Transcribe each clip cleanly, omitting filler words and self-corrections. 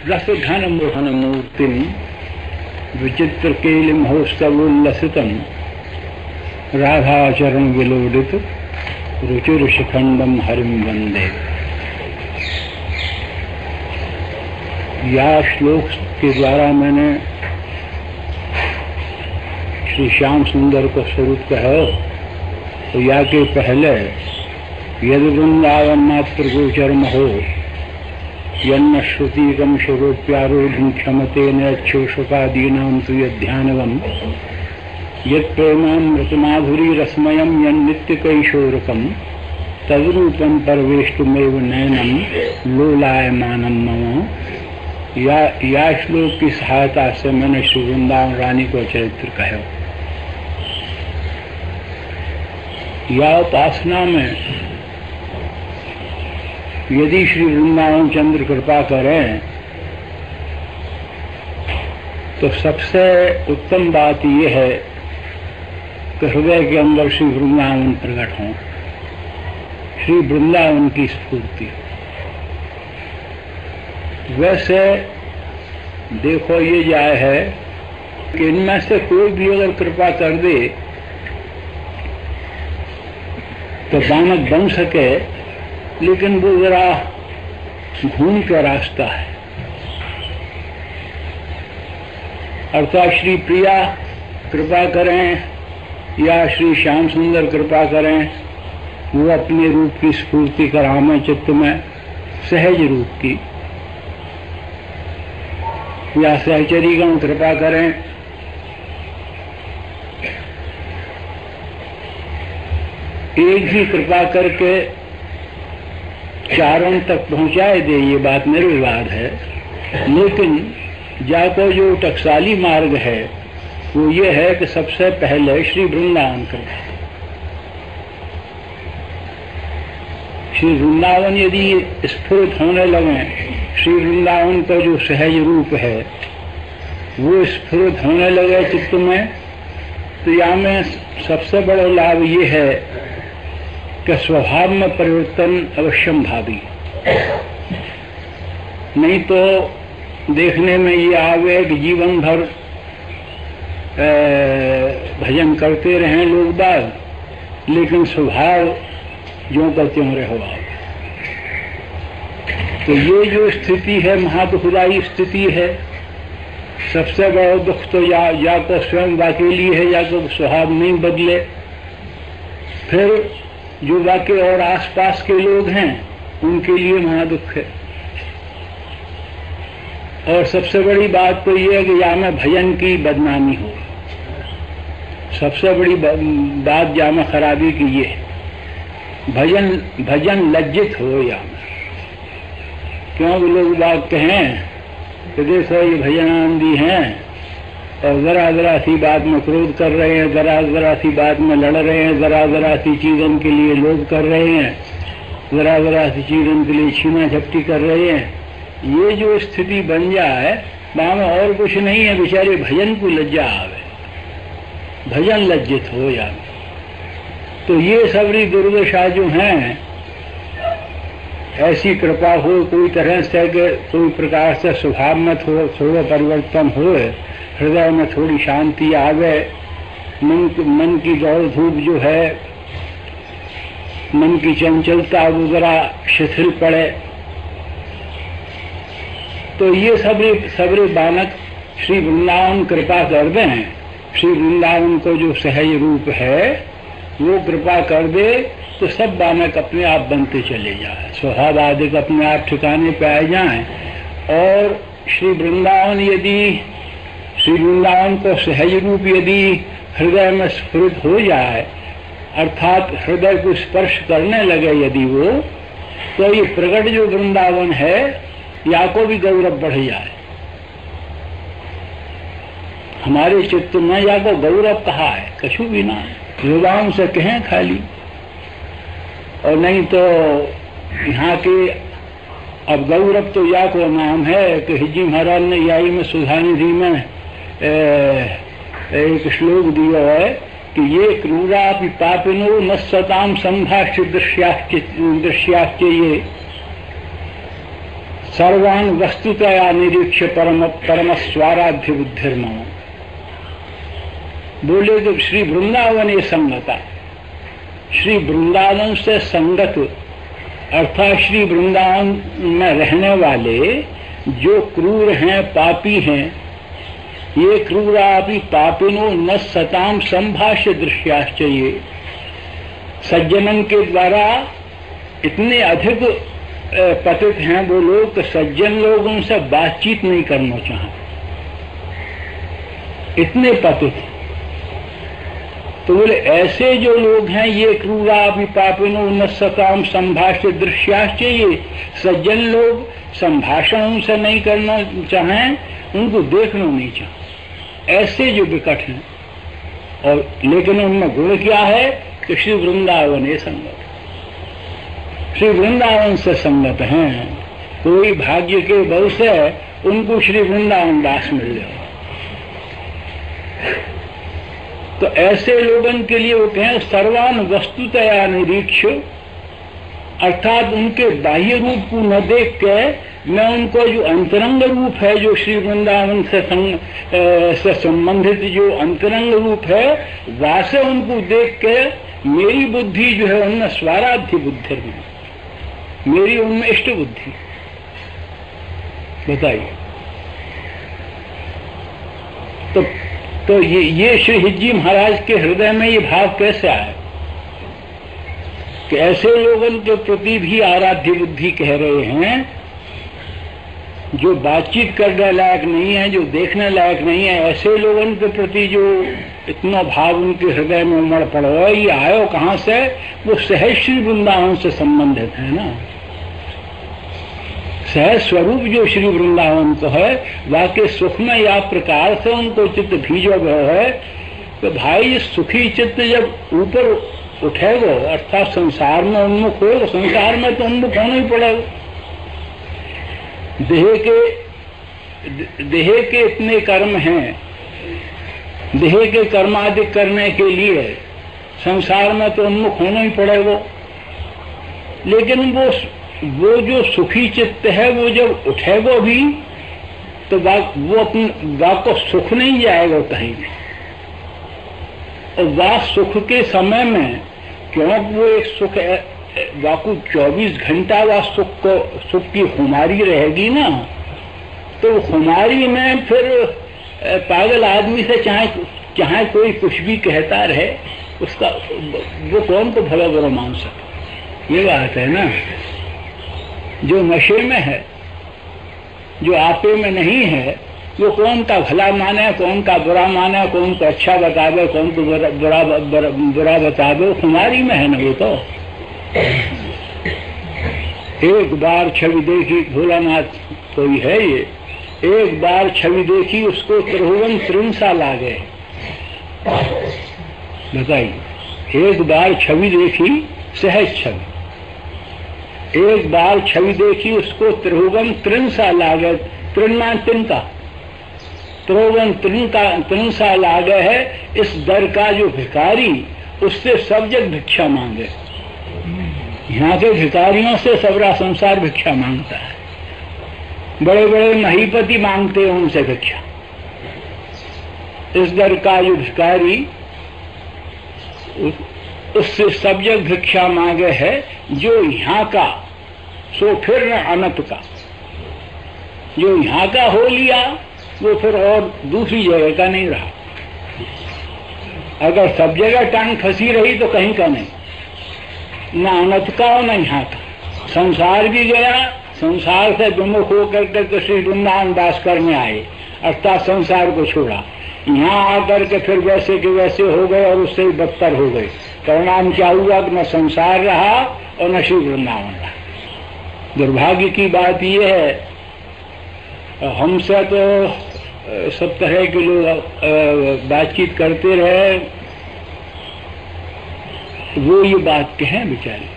रस घन मोहन मूर्तिम विचित्र केलिमहोत्सवोल्लसितम राधाचरण विलोडित रुचिर शिखंडम हरिम वंदे। या श्लोक के द्वारा मैंने श्री श्याम सुंदर को स्वरूप कहो, तो या के पहले यदि वृंदावन मात्र गोचरम हो यन्न श्रुतिकम शुरोप्यारोढ़ क्षमते नोषकादीनाम तु यध्यानवम यत्प्रेमामृतमाधुरी रसमयम यन्नित्य कैशोरकम तद्रूपम परवेष्टुमेव नयनम लोलायमानम मम। या श्लोक की सहायता से मैंने श्री वृंदावन रानी को चरित्र कहा। या उपासना में यदि श्री वृंदावन चंद्र कृपा करें तो सबसे उत्तम बात यह है कि हृदय के अंदर श्री वृंदावन प्रकट हों, श्री वृंदावन की स्फूर्ति। वैसे देखो ये जाय है कि इनमें से कोई भी अगर कृपा कर दे तो बानक बन सके, लेकिन वो जरा घूम का रास्ता है। अर्थात श्री प्रिया कृपा करें या श्री श्याम सुंदर कृपा करें, वो अपने रूप की स्फूर्ति करामें चित्त में सहज रूप की, या सहचरीगण कृपा करें, एक भी कृपा करके चारों तक पहुंचाए दे, ये बात निर्विवाद है। लेकिन जाको जो टकसाली मार्ग है वो ये है कि सबसे पहले श्री वृंदावन कृपा। श्री वृंदावन यदि स्फुरित होने लगे, श्री वृंदावन का जो सहज रूप है वो स्फुरित होने लगे चित्त में, तो यहाँ में सबसे बड़ा लाभ ये है कि स्वभाव में परिवर्तन अवश्यम भावी। नहीं तो देखने में ये आवे कि जीवन भर भजन करते रहें लोग बाग, लेकिन स्वभाव ज्यों का त्यों रहो। तो ये जो स्थिति है महादुखदायी स्थिति है। सबसे बड़ा दुख तो या तो स्वयं अकेली है, या तो स्वभाव नहीं बदले, फिर जो बाकी और आसपास के लोग हैं उनके लिए महादुख है। और सबसे बड़ी बात तो ये है कि या में भजन की बदनामी हो। सबसे बड़ी बात या में खराबी की ये है, भजन लज्जित हो या में। क्योंकि लोग बात कहें कि देखो ये भजनानंदी हैं और जरा सी बात में क्रोध कर रहे हैं, जरा सी बात में लड़ रहे हैं, जरा सी चीजों के लिए लोभ कर रहे हैं, जरा सी चीजों के लिए छीना झपटी कर रहे हैं। ये जो स्थिति बन जाए, वहां में और कुछ नहीं है, बेचारे भजन को लज्जा आवे, भजन लज्जित हो या। तो ये सबरी दुर्दशा जो हैं, ऐसी कृपा हो कोई तरह से कि कोई प्रकार से स्वभाव में थोड़ा परिवर्तन हो, हृदय में थोड़ी शांति आवे, मन की दौड़ धूप जो है, मन की चंचलता वो जरा शिथिल पड़े, तो ये सबरे बालक श्री वृंदावन कृपा कर दें। श्री वृंदावन को जो सहज रूप है वो कृपा कर दे तो सब बालक अपने आप बनते चले जाए, स्वभाव आदि अपने आप ठिकाने पे आ जाएं। और श्री वृंदावन को सहज रूप यदि हृदय में स्फुरित हो जाए, अर्थात हृदय को स्पर्श करने लगे यदि वो, तो ये प्रकट जो वृंदावन है या को भी गौरव बढ़ जाए। हमारे चित्त में या को गौरव कहा है, कछु भी ना है, जुबान से कहें खाली। और नहीं तो यहाँ के अब गौरव तो या को नाम है कि हिजी महाराज ने याई में सुधानिधि में एक श्लोक दिया है कि ये क्रूरा पापिनो न सताम संभाष्य दृश्याश्च ये सर्वान् वस्तुतया निरीक्ष्य परम स्वाराध्य बुद्धिर्मम। बोले तो श्री वृंदावन ये संगता, श्री वृंदावन से संगत अर्थात श्री वृंदावन में रहने वाले जो क्रूर हैं, पापी हैं, ये क्रूरापि पापिनो न सताम संभाष्य दृश्याश्चर्य। सज्जनन के द्वारा इतने अधिक पतित हैं वो लोग कि सज्जन लोग उनसे बातचीत नहीं करना चाहते, इतने पतित। तो बोले ऐसे जो लोग हैं ये क्रूरापि पापिनो न सताम संभाष्य दृश्याश्चर्य, सज्जन लोग संभाषण उनसे नहीं करना चाहें, उनको देखना नहीं चाहें, ऐसे जो विकट हैं। और लेकिन उनमें गुण क्या है कि श्री वृंदावन ये संगत, श्री वृंदावन से संगत हैं। कोई भाग्य के बल से उनको श्री वृंदावन दास मिल जाए। तो ऐसे लोगों के लिए वो कहें सर्वान वस्तुतया निरीक्ष, अर्थात उनके बाह्य रूप को न देख के मैं उनको जो अंतरंग रूप है, जो श्री वृंदावन से संबंधित जो अंतरंग रूप है, वासे उनको देख के मेरी बुद्धि जो है उनमें स्वाराध्य बुद्धि में, मेरी उनमें इष्ट बुद्धि। बताइए। तो ये श्री हिज्जी महाराज के हृदय में ये भाव कैसे आया कि ऐसे लोगों के प्रति भी आराध्य बुद्धि कह रहे हैं जो बातचीत करने लायक नहीं है, जो देखने लायक नहीं है, ऐसे लोगों के प्रति जो इतना भाव उनके हृदय में उमड़ पड़ा है, ये आयो कहाँ से? वो सहज श्री वृंदावन से संबंधित है ना। सहज स्वरूप जो श्री वृंदावन को है, वाकई सुख में या प्रकार से उनको चित्त भीजो गया है। तो भाई ये सुखी चित्त जब ऊपर उठेगा, अर्थात संसार में उन्मुख हो, संसार में तो उन्मुख होना ही पड़ेगा। देह के इतने कर्म हैं, देह के कर्मादि करने के लिए संसार में तो उन्मुख होना ही पड़ेगा। लेकिन वो जो सुखी चित्त है वो जब उठेगा भी तो वो अपने बाप को सुख नहीं जाएगा कहीं भी। और वह सुख के समय में क्योंकि वो एक सुख वाकु 24 घंटा वह सुख की खुमारी रहेगी ना, तो खुमारी में फिर पागल आदमी से चाहे कोई कुछ भी कहता रहे, उसका वो कौन को भला बुरा मान सके। ये बात है ना। जो नशे में है, जो आपे में नहीं है, वो कौन का भला माने, कौन का बुरा माने, कौन को अच्छा बतावे, कौन को बुरा बतावे, खुमारी में है ना वो तो। एक बार छवि देखी, भोलानाथ कोई है ये, एक बार छवि देखी उसको त्रिभुवन त्रिंसा लागे। बताइए, एक बार छवि देखी, सहज छवि, एक बार छवि देखी उसको त्रिभुवन त्रिंसा लागे। त्रिन्ना तिनका, त्रिभुवन त्रिंसा लागे है। इस दर का जो भिखारी, उससे सब जग भिक्षा मांगे। यहाँ के भिखारियों से सबरा संसार भिक्षा मांगता है। बड़े बड़े महीपति मांगते हैं उनसे भिक्षा। इस दर का जो भिखारी, उससे सब जग भिक्षा मांगे है। जो यहाँ का सो फिर न अनंत का, जो यहाँ का हो लिया वो फिर और दूसरी जगह का नहीं रहा। अगर सब जगह टांग फंसी रही तो कहीं का नहीं, न अनंत का और न यहाँ का। संसार भी गया, संसार से विमुख होकर के श्री वृंदावन दास करने आए, अर्थात संसार को छोड़ा। यहाँ आकर के फिर वैसे के वैसे हो गए और उससे ही बदतर हो गए। परिणाम क्या हुआ कि न संसार रहा और न श्री वृंदावन रहा। दुर्भाग्य की बात यह है, हमसे तो सब तरह के लोग बातचीत करते रहे, वो ये बात कहें बेचारे।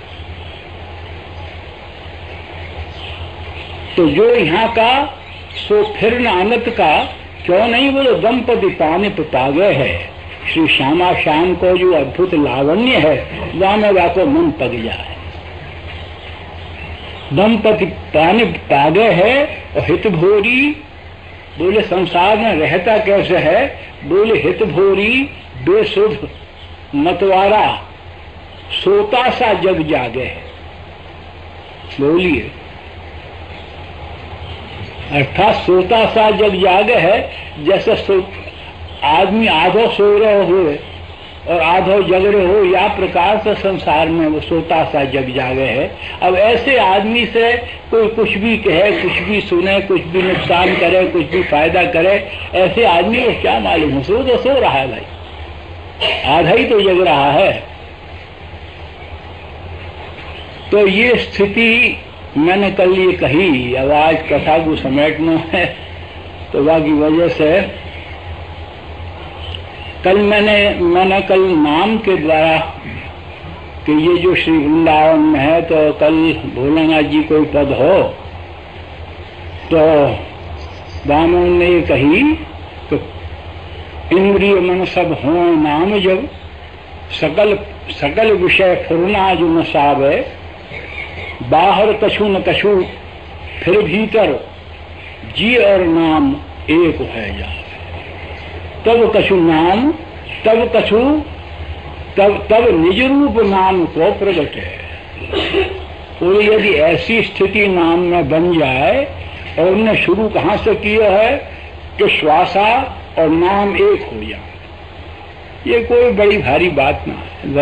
तो जो यहाँ का सो फिर न अनंत का, क्यों नहीं बोलो दंपति पाने पा गए है। श्री श्यामा श्याम को जो अद्भुत लावण्य है, वहां में वाको मन पग जाए। दंपति पाने पागे है और हित भोरी। बोले संसार में रहता कैसे है? बोले हित भोरी बेसुध मतवारा सोता सा जग जागे है। बोलिए, अर्थात सोता सा जग जागे है, जैसे आदमी आधो सो रहे हो और आधो जग रहे हो, या प्रकार से संसार में वो सोता सा जग जागे है। अब ऐसे आदमी से कोई कुछ भी कहे, कुछ भी सुने, कुछ भी नुकसान करे, कुछ भी फायदा करे, ऐसे आदमी को क्या मालूम हो? सो रहा है भाई, आधा ही तो जग रहा है। तो ये स्थिति मैंने कल ये कही, अब आज कथा को समेटना है तो बाकी वजह से कल मैंने कल नाम के द्वारा कि ये जो श्री वृंदावन में है, तो कल भोलेनाथ जी कोई पद हो तो दामों ने ये कही तो इंद्रिय मन सब हो नाम जब सकल विषय फुरना जो न सावे, बाहर कछु न कछु फिर भीतर जी और नाम एक है जा। तब कछु नाम तब निज रूप नाम को प्रगट है। और यदि ऐसी स्थिति नाम में बन जाए, और उन्हें शुरू कहाँ से किया है कि श्वासा और नाम एक हो जाए, ये कोई बड़ी भारी बात ना है।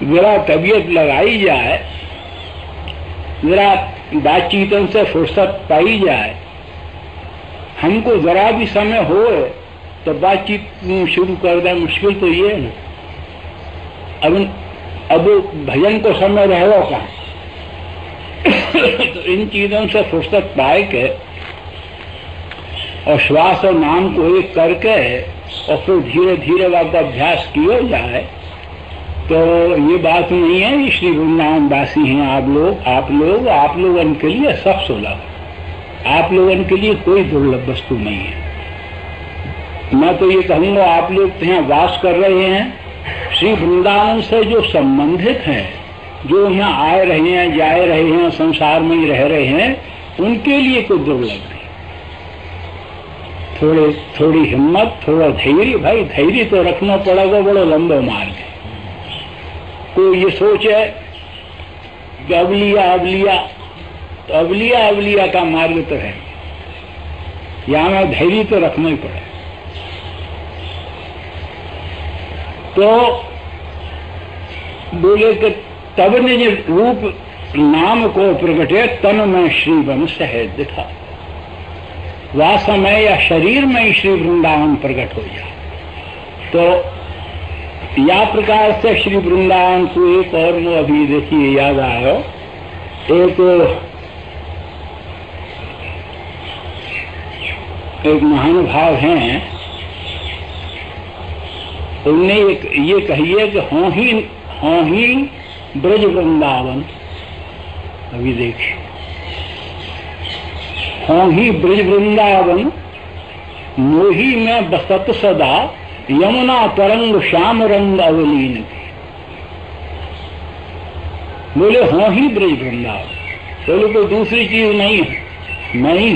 जरा तबीयत लगाई जाए, जरा बातचीतन से फुर्सत पाई जाए, हमको जरा भी समय हो तो बातचीत शुरू कर दें। मुश्किल तो ये है ना, अब भजन को समय रहो कहाँ तो इन चीजों से फुर्सत पाए के और श्वास और नाम को एक करके और फिर धीरे धीरे वापस अभ्यास किया जाए तो ये बात नहीं है। श्री वृंदावन वासी हैं आप लोग उनके लिए सब सुलभ, आप लोगों के लिए कोई दुर्लभ वस्तु नहीं है। मैं तो ये कहूँगा, आप लोग यहाँ वास कर रहे हैं, श्री वृंदावन से जो संबंधित हैं, जो यहाँ आए रहे हैं, जाए रहे हैं, संसार में ही रह रहे हैं, उनके लिए कोई दुर्लभ नहीं। थोड़ी हिम्मत, थोड़ा धैर्य, भाई धैर्य तो रखना पड़ेगा, बड़ा लंबा मार्ग है। कोई ये सोचे कि अब लिया का मार्ग तो है, यहाँ में धैर्य तो रखना ही पड़ेगा। तो बोले कि तब निज रूप नाम को प्रगटे, तन में श्री वंश है दिखा। वासमय या शरीर में ही श्री वृंदावन प्रकट हो जाए। तो या प्रकार से श्री वृंदावन को एक और वो अभी देखिए याद आयो, एक महानुभाव हैं, उनने ये कहिए कि हों ही ब्रज वृंदावन। अभी देखिए, हों ही ब्रज वृंदावन मोही में बसत सदा, यमुना तरंग श्याम रंग अवलीन की। बोले हों ही ब्रज वृंदावन, बोले कोई दूसरी चीज नहीं है, मैं ही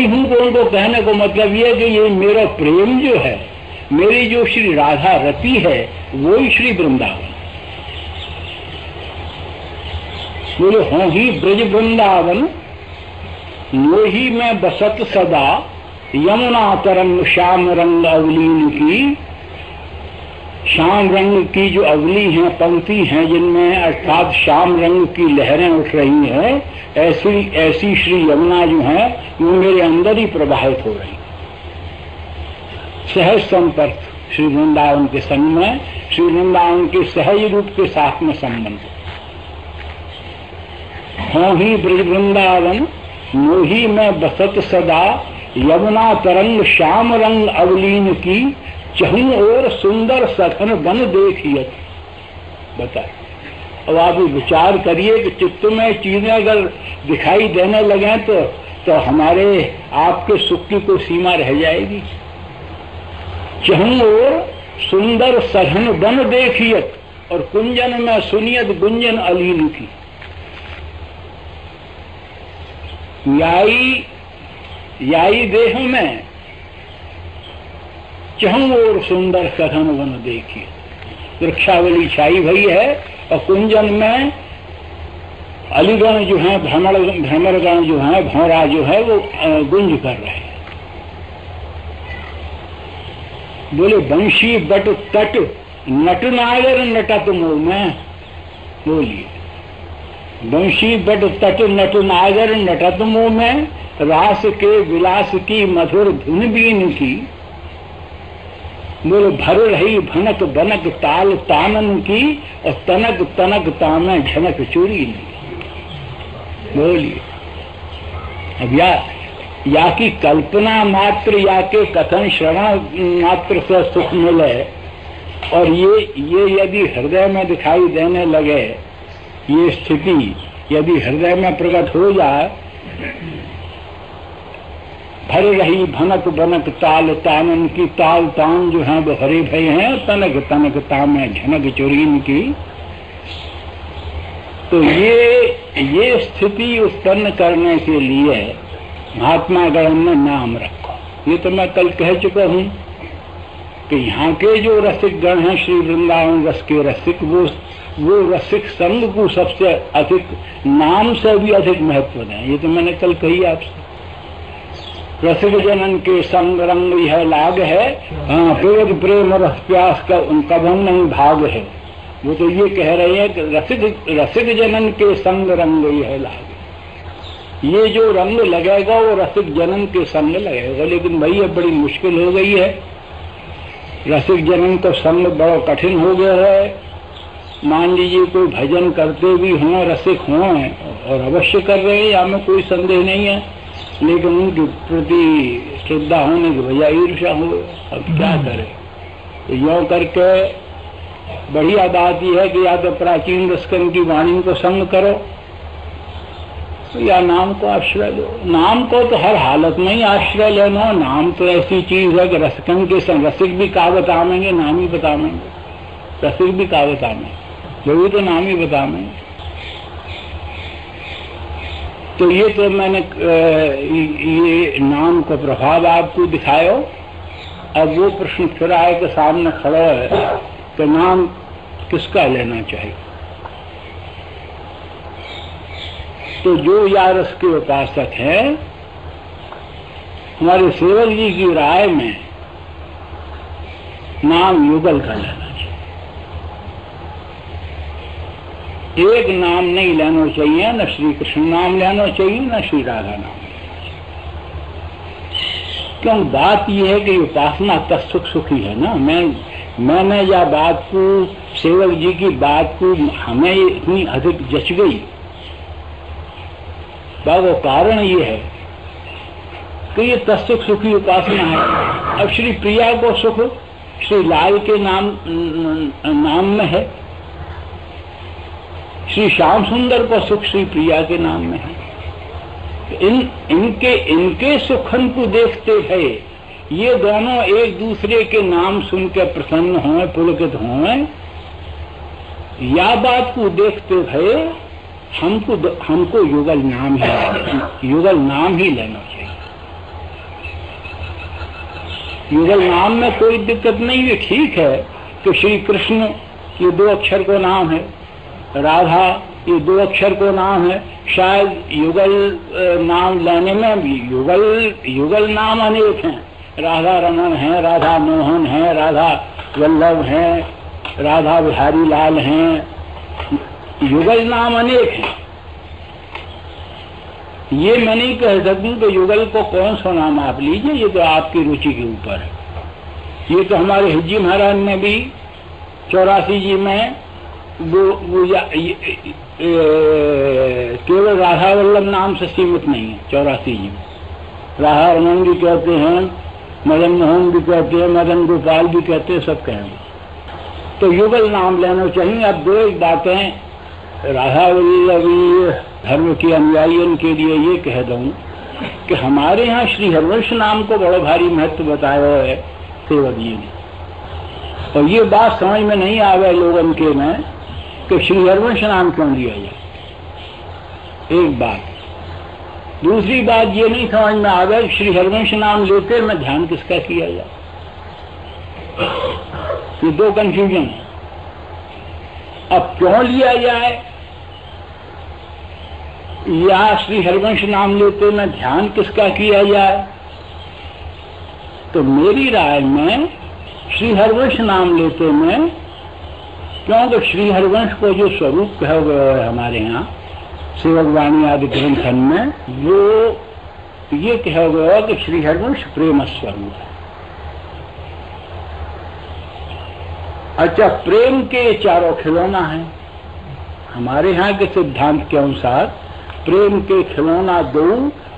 हूं। तो उनको कहने को मतलब ये कि ये मेरा प्रेम जो है, मेरी जो श्री राधा रति है, वो ही श्री वृंदावन। बोले हों ही ब्रज वृंदावन मोही में बसत सदा, यमुना तरंग श्याम रंग अवलीन की। श्याम रंग की जो अवली हैं, पंक्ति हैं जिनमें अर्थात श्याम रंग की लहरें उठ रही हैं, ऐसी श्री यमुना जो है वो मेरे अंदर ही प्रवाहित हो रही। सहज संपर्क श्री वृंदावन के संग में, श्री वृंदावन के सहज रूप के साथ में संबंध। हों ही ब्रज वृंदावन मोही में बसत सदा, यमुना तरंग श्याम रंग अवलीन की। चहूं और सुंदर सघन बन देखिए। बताए, अब आप विचार करिए कि चित्त में चीजें अगर दिखाई देने लगे तो हमारे आपके सुख की कोई सीमा रह जाएगी। चहूं और सुंदर सघन बन देखियत, और कुंजन में सुनियत गुंजन अलीन की। याई देह में चहु और सुंदर कथन वन देखिए। वृक्षावली छाई भई है और कुंजन में अलीगण जो है, भ्रमरगण जो है, भौरा जो है, वो गुंज कर रहे हैं। बोले बंशी बट तट नट नागर नटत मोह में। बोलिए बंशी बट तट नट नागर नटत मोह में, रास के विलास की मधुर धुन बीन की। बोले भर रही भनक बनक ताल तानन की, और तनक तनक तामे झनक चोरी की। बोलिए अब या की कल्पना मात्र, या के कथन श्रवण मात्र से सुख मिले, और ये यदि हृदय में दिखाई देने लगे, ये स्थिति यदि हृदय में प्रकट हो जाए, भर रही भनक बनक ताल तानन की, ताल तान जो है वो हरे भय हैं, तनक तनक तामे झनक चोरीन की। तो ये स्थिति उत्पन्न करने के लिए महात्मा गण ने नाम रखो। ये तो मैं कल कह चुका हूं कि यहाँ के जो रसिक गण हैं, श्री वृंदावन रस के रसिक, वो रसिक संग को सबसे अधिक, नाम से भी अधिक महत्व दें। ये तो मैंने कल कही आपसे। रसिक जनन के संग रंग यह लाग है, हाँ पेद प्रेम रस प्यास का उनका भंग नहीं भाग है। वो तो ये कह रहे हैं कि रसिक जनन के संग रंग यह लाग। ये जो रंग लगेगा वो रसिक जनन के संग लगेगा। लेकिन भाई अब बड़ी मुश्किल हो गई है, रसिक जनन का संग बड़ा कठिन हो गया है। मान लीजिए कोई भजन करते भी हों, रसिक हों, और अवश्य कर रहे हैं, या में कोई संदेह नहीं है, लेकिन उनके प्रति श्रद्धा होने की वजह ईर्ष्या हो। अब क्या करें? तो यों करके बढ़िया बात यह है कि या तो प्राचीन रसकन की वाणी को संग करो, या नाम को आश्रय लो। नाम को तो हर हालत में ही आश्रय लेना। नाम तो ऐसी चीज है कि रसकन के संग रसिक भी का बतावेंगे, नाम ही बतावेंगे। रसिक भी का बतावेंगे, जो भी तो नाम ही बतावेंगे। तो ये तो मैंने ये नाम का प्रभाव आपको दिखायो। अब वो प्रश्न फिर आए के सामने खड़ा है कि नाम किसका लेना चाहिए। तो जो यारस के उपासक हैं, हमारे सेवक जी की राय में नाम युगल का लेना चाहिए। एक नाम नहीं लेना चाहिए, न श्री कृष्ण नाम लेना चाहिए, न श्री राधा नाम लेना चाहिए। क्यों? बात यह है कि उपासना तत्सुख सुखी है ना। मैंने यह बात को, सेवक जी की बात को हमें इतनी अधिक जच गई, वो कारण ये है कि ये तत्सुख सुखी उपासना है। अब श्री प्रिया को सुख श्री लाल के नाम में है, श्री श्याम सुंदर को सुख श्री प्रिया के नाम में है। इनके सुखन को देखते हुए ये दोनों एक दूसरे के नाम सुन के प्रसन्न हों, पुलकित हों, या बात को देखते हुए हमको युगल नाम ही लेना चाहिए। युगल नाम में कोई दिक्कत नहीं है। ठीक है कि श्री कृष्ण ये 2 अक्षर को नाम है, राधा ये 2 अक्षर को नाम है। शायद युगल नाम लेने में भी युगल नाम अनेक हैं। राधा रमन है, राधा मोहन है, राधा वल्लभ है, राधा बिहारी लाल हैं। युगल नाम अनेक हैं। ये मैं नहीं कह सकूं कि युगल को कौन सा नाम आप लीजिए, ये तो आपकी रुचि के ऊपर है। ये तो हमारे हिज्जी महाराज ने भी 84 जी में केवल राधा वल्लभ नाम से सीमित नहीं है। 84 जी में राधा रमन भी कहते हैं, मदन मोहन भी कहते हैं, मदन गोपाल भी कहते हैं, सब कहेंगे। तो युगल नाम लेना चाहिए। अब 2 बातें राधा वल्लभी धर्म के अनुयायियों के लिए ये कह दूं कि हमारे यहाँ श्री हरिवंश नाम को बड़ा भारी महत्व बताया है सेवक जी ने। और ये बात समझ में नहीं आवे लोगों के में कि श्री हरिवंश नाम क्यों लिया जाए। एक बात दूसरी बात ये नहीं समझ में आ गई श्री हरिवंश नाम लेते में ध्यान किसका किया जाए। ये दो कंफ्यूजन है। अब क्यों लिया जाए या श्री हरिवंश नाम लेते में ध्यान किसका किया जाए, तो मेरी राय में श्री हरिवंश नाम लेते में, क्योंकि श्री हरिवंश को जो स्वरूप कहा गया है हमारे यहाँ सेवक वाणी आदि ग्रंथन में, वो ये कहा गया कि श्री हरिवंश प्रेम स्वरूप है। अच्छा, प्रेम के चारों खिलौना है। हमारे यहाँ के सिद्धांत के अनुसार प्रेम के खिलौना दो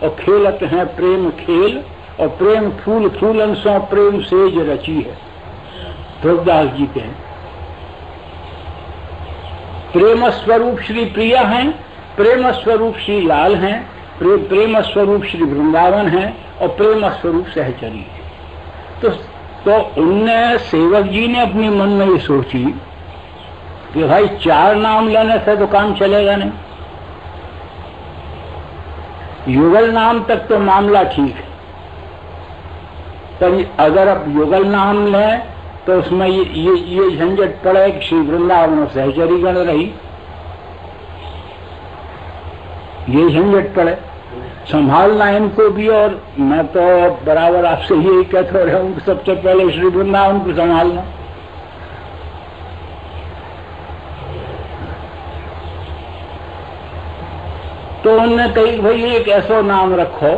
और खेलत हैं प्रेम खेल, और प्रेम फूल फूलन सो प्रेम सेज रची है, तुलसीदास जी के। प्रेम स्वरूप श्री प्रिया हैं, प्रेम स्वरूप श्री लाल हैं, प्रेम स्वरूप श्री वृंदावन हैं, और प्रेम स्वरूप सहचरी है। तो उनने सेवक जी ने अपने मन में ये सोची कि भाई चार नाम लेने से तो काम चलेगा नहीं, युगल नाम तक तो मामला ठीक है, पर अगर अब युगल नाम लें तो उसमें ये झंझट पड़े कि श्री वृंदावन सहचरी गण रही, ये झंझट पड़े, संभालना इनको भी। और मैं तो बराबर आपसे यही कहता रहा हूं कि सबसे पहले श्री वृंदावन को संभालना। तो उन्होंने कही भाई एक ऐसा नाम रखो।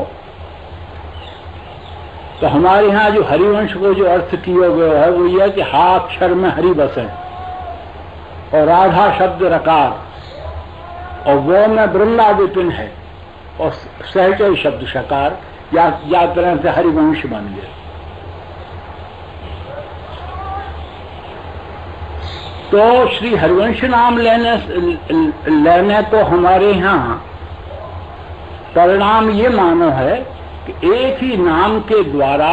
तो हमारे यहाँ जो हरिवंश को जो अर्थ किया गया है वो यह कि हा अक्षर में हरि बसे और राधा शब्द रकार और वो में वृंदा विपिन है और सहचर शब्द शकार, या तरह से हरिवंश बन गए। तो श्री हरिवंश नाम लेने तो हमारे यहाँ परिणाम ये मानो है कि एक ही नाम के द्वारा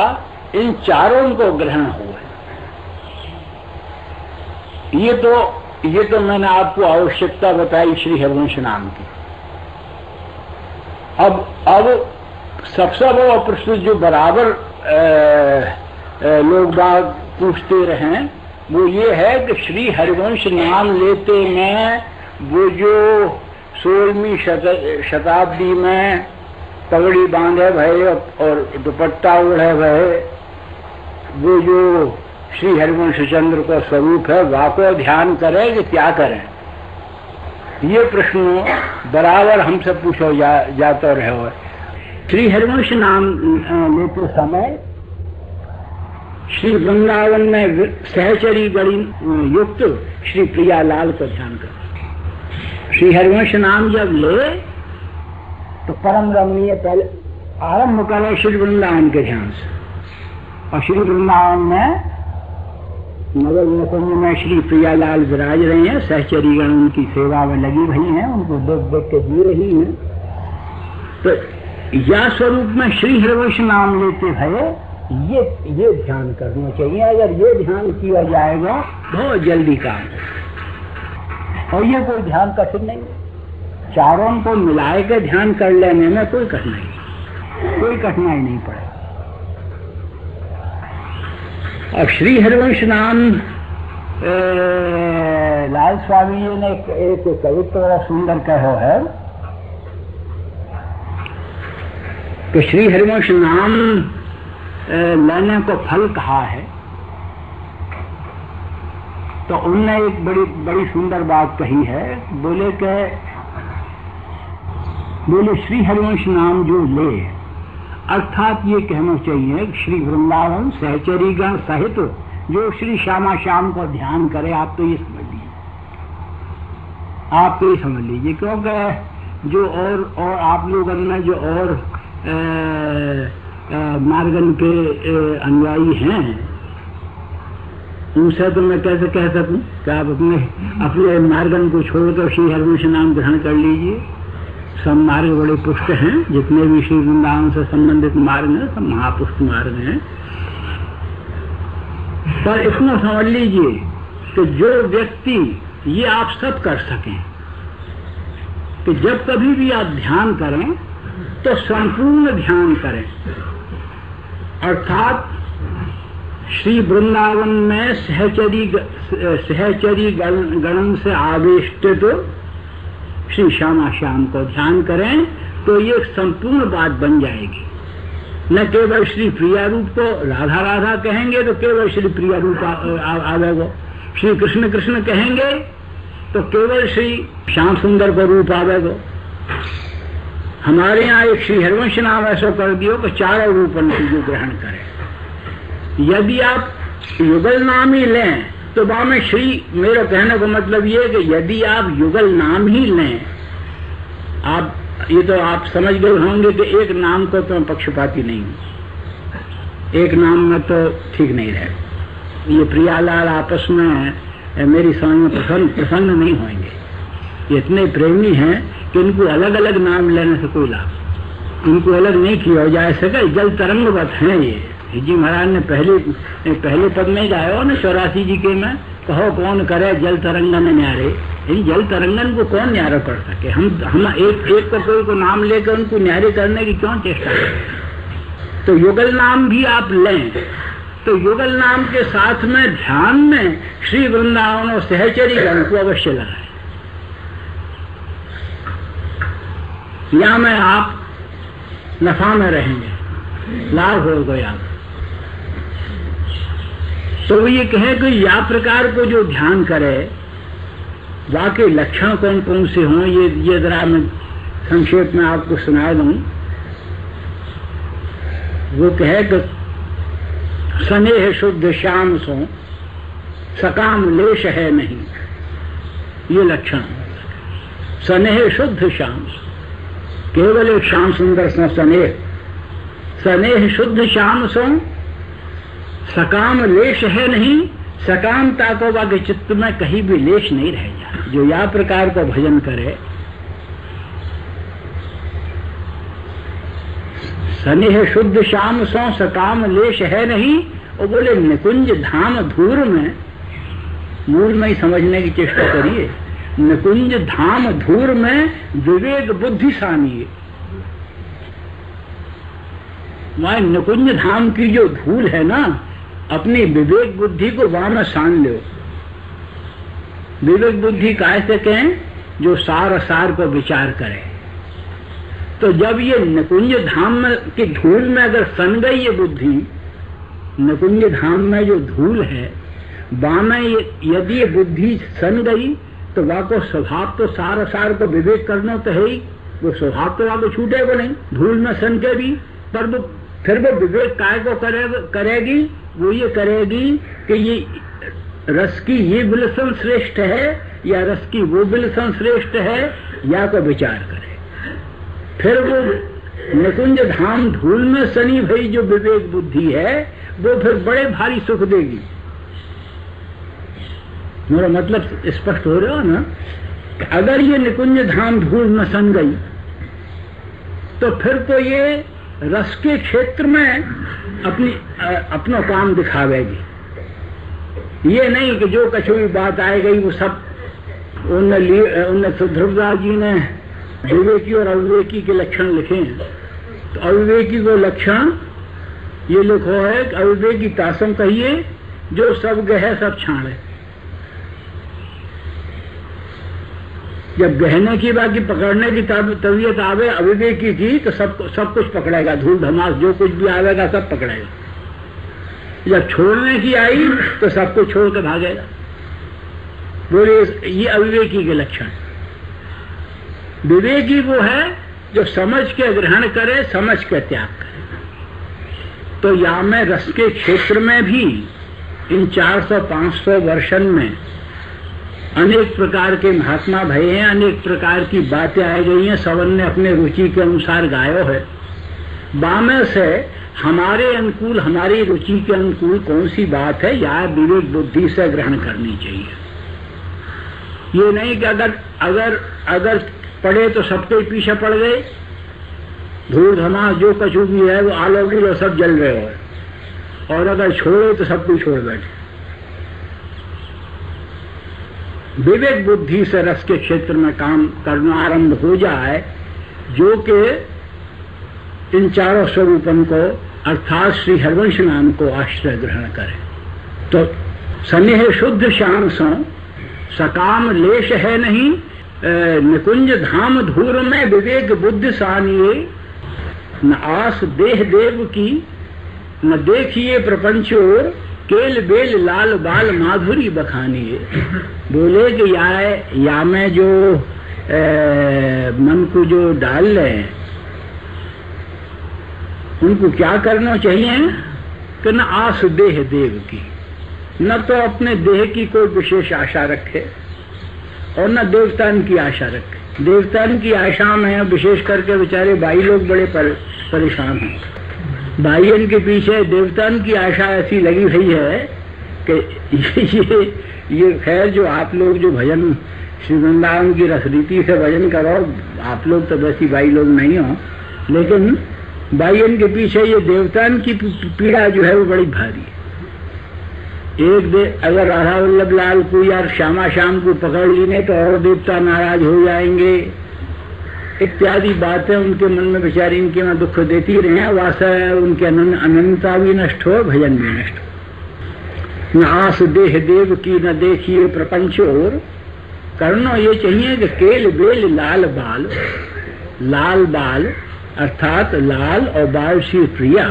इन चारों को ग्रहण हुए। ये तो मैंने आपको आवश्यकता बताई श्री हरिवंश नाम की। अब सबसे बड़ा प्रश्न जो बराबर लोग बाग पूछते रहे वो ये है कि श्री हरिवंश नाम लेते में वो जो 16वीं शताब्दी में पगड़ी बांधे भय और दुपट्टा ओढ़े भय वो जो श्री हरिवंश चंद्र का स्वरूप है वाको ध्यान करें कि क्या करें, ये प्रश्न बराबर हमसे पूछो जाता रहे हो। श्री हरिवंश नाम लेते समय श्री वृंदावन में सहचरी गणी युक्त श्री प्रियालाल को ध्यान करें। श्री हरिवंश नाम जब ले तो परम रमणीय पहले आरंभ करो श्री वृंदावन के ध्यान से, और श्री वृंदावन में नगर निकुंज में श्री प्रियालाल विराज रहे हैं, सहचरीगण उनकी सेवा में लगी हुई हैं, उनको देख देख के जी रही हैं। तो या स्वरूप में श्री हरिवंश नाम लेते भये ये ध्यान करना चाहिए। अगर ये ध्यान किया जाएगा बहुत जल्दी काम है, और ये कोई ध्यान कठिन नहीं, चारों को मिलाए के ध्यान कर लेने में कोई कठिनाई नहीं पड़ेगी। अब श्री हरिवंश नाम लाल स्वामी जी ने एक कवित्व बड़ा सुंदर कहो है कि श्री हरिवंश नाम लेने को फल कहा है। तो उनने एक बड़ी सुंदर बात कही है, बोले श्री हरिवंश नाम जो ले, अर्थात ये कहना चाहिए कि श्री वृंदावन सहचरीगण सहित जो श्री श्यामा श्याम को ध्यान करे। आप तो ये समझ लीजिए, क्योंकि जो और आप लोगों में जो और मार्गन के अनुयायी हैं उनसे तो मैं कैसे कह सकूं कि आप अपने मार्गन को छोड़कर श्री हरिवंश नाम ग्रहण कर लीजिए। सब मार्ग बड़े पुष्ट हैं, जितने भी श्री वृंदावन से संबंधित मार्ग हैं सब महापुष्ट मार्ग हैं। पर इतना समझ लीजिए कि जो व्यक्ति ये आप सब कर सकें कि जब कभी भी आप ध्यान करें तो संपूर्ण ध्यान करें, अर्थात श्री वृंदावन में सहचरी गणन से आवेष्टित श्री श्यामा श्याम को ध्यान करें तो ये संपूर्ण बात बन जाएगी। न केवल श्री प्रिया रूप को राधा राधा कहेंगे तो केवल श्री प्रिया रूप आवेगो, श्री कृष्ण कृष्ण कहेंगे तो केवल श्री श्याम सुंदर को रूप आवेगो। हमारे यहाँ एक श्री हरिवंश नाम ऐसा कर दियो कि चारों रूपन की जो ग्रहण करें। यदि आप युगल नाम ही लें तो वहां में श्री, मेरा कहने का मतलब ये कि यदि आप युगल नाम ही लें, आप ये तो आप समझ गए होंगे कि एक नाम को तो पक्षपाती नहीं हूं, एक नाम में तो ठीक नहीं रहे। ये प्रियालाल आपस में मेरी समझ में प्रसन्न नहीं होंगे। ये इतने प्रेमी हैं कि इनको अलग अलग नाम लेने से कोई लाभ, इनको अलग नहीं किया जा सके। जल तरंगवत हैं ये जी महाराज ने पहले पद में गाया ना 84 जी के में, कहो कौन करे जल तरंगन न्यारे। इन जल तरंगन को कौन न्यारा कर सके? हम एक को कोई को नाम लेकर उनको न्यारे करने की क्यों चेष्टा करें? तो युगल नाम भी आप लें तो युगल नाम के साथ में ध्यान में श्री वृंदावन और सहचरी गण को अवश्य लगाए। या में आप नफा में रहेंगे, लाभ हो गया। तो वो ये कहे कि या प्रकार को जो ध्यान करे वाकई लक्षण कौन कौन से हों, ये जरा मैं संक्षेप में आपको सुना दूं। वो कहे कि स्नेह शुद्ध श्याम सो सकाम लेश है नहीं, ये लक्षण। स्नेह शुद्ध श्याम, केवल एक श्याम सुंदर स्नेह शुद्ध श्याम सो सकाम लेश है नहीं, सकामता को वाके चित्त में कहीं भी लेश नहीं रह जाए। जो या प्रकार को भजन करे, स्नेह शुद्ध श्याम सो सकाम लेश है नहीं, और बोले निकुंज धाम धूर में, मूल में ही समझने की चेष्टा करिए। निकुंज धाम धूर में विवेक बुद्धि सानिए। वहां निकुंज धाम की जो धूल है ना, अपनी विवेक बुद्धि को वहां में सान लो। विवेक बुद्धि कैसे कहें? जो सार को विचार करे। तो जब ये निकुंज धाम की धूल में अगर सन गई ये बुद्धि, निकुंज धाम में जो धूल है वहां में यदि ये बुद्धि सन गई तो वह को स्वभाव तो सार को विवेक करना तो है ही, वो स्वभाव तो वहां को छूटेगा नहीं धूल में सन के भी। पर वो फिर वो विवेक काय को करेगी? वो ये करेगी कि ये रस की ये विलसन श्रेष्ठ है या रस की वो विलसन श्रेष्ठ है, या को विचार करे। फिर वो निकुंज धाम धूल में सनी भई जो विवेक बुद्धि है वो फिर बड़े भारी सुख देगी। मेरा मतलब स्पष्ट हो रहा हो ना? अगर ये निकुंज धाम धूल में सन गई तो फिर तो ये रस के क्षेत्र में अपना काम दिखावेगी। ये नहीं कि जो कछु भी बात आए गई वो सब उनने ध्रुवदास जी ने विवेकी और अविवेकी के लक्षण लिखे हैं। तो अविवेकी को लक्षण ये लिखो है कि अविवेकी तासम कहिए जो सब गहे सब छाड़े। जब गहने की बाकी पकड़ने की तबीयत आवे अविवेकी की तो सब कुछ पकड़ेगा, धूल धमास जो कुछ भी आवेगा सब पकड़ेगा। जब छोड़ने की आई तो सब कुछ छोड़ कर भागेगा। बोले ये अविवेकी के लक्षण। विवेकी वो है जो समझ के ग्रहण करे, समझ के त्याग करे। तो या में रस के क्षेत्र में भी इन 400-500 वर्षन में अनेक प्रकार के महात्मा भये हैं, अनेक प्रकार की बातें आ गई हैं, सबन ने अपने रुचि के अनुसार गायो है। बामे से हमारे अनुकूल, हमारी रुचि के अनुकूल कौन सी बात है या विवेक बुद्धि से ग्रहण करनी चाहिए। ये नहीं कि अगर पढ़े तो सबके पीछे पड़ गए, धूल धमास जो कछु भी है वो आलोकित और सब जल रहे हो, और अगर छोड़े तो सब कुछ छोड़ बैठे। विवेक बुद्धि से रस के क्षेत्र में काम करना आरंभ हो जाए, जो कि इन चारों स्वरूपन को अर्थात श्री हरिवंश नाम को आश्रय ग्रहण करे। तो स्नेह शुद्ध श्याम सो सकाम लेश है नहीं, निकुंज धाम धूर में विवेक बुद्धि सानिए, न आस देह देव की न देखिए प्रपंच और, केल बेल लाल बाल माधुरी बखानिए। बोले कि या में जो मन को जो डाल लें उनको क्या करना चाहिए कि न आस देह देव की, न तो अपने देह की कोई विशेष आशा रखे और न देवतान की आशा रखे। देवतान की आशा में विशेष करके बेचारे भाई लोग बड़े परेशान हैं। भाइयों के पीछे देवतान की आशा ऐसी लगी हुई है कि ये खैर जो आप लोग जो भजन श्री वृंदावन की रसरीति से भजन करो, आप लोग तो वैसी भाई लोग नहीं हो, लेकिन भाइयों के पीछे ये देवतान की पीड़ा जो है वो बड़ी भारी है। अगर राधा वल्लभ लाल को या श्यामा श्याम को पकड़ ली तो और देवता नाराज हो जाएंगे इत्यादि बातें उनके मन में बेचारी इनके में दुख देती रहे। वासा उनकी अनंतता भी नष्ट हो, भजन भी नष्ट हो। न आस देह देव की न देखिए प्रपंच और, करना ये चाहिए कि केल बेल लाल बाल, लाल बाल अर्थात लाल और बाल श्री प्रिया,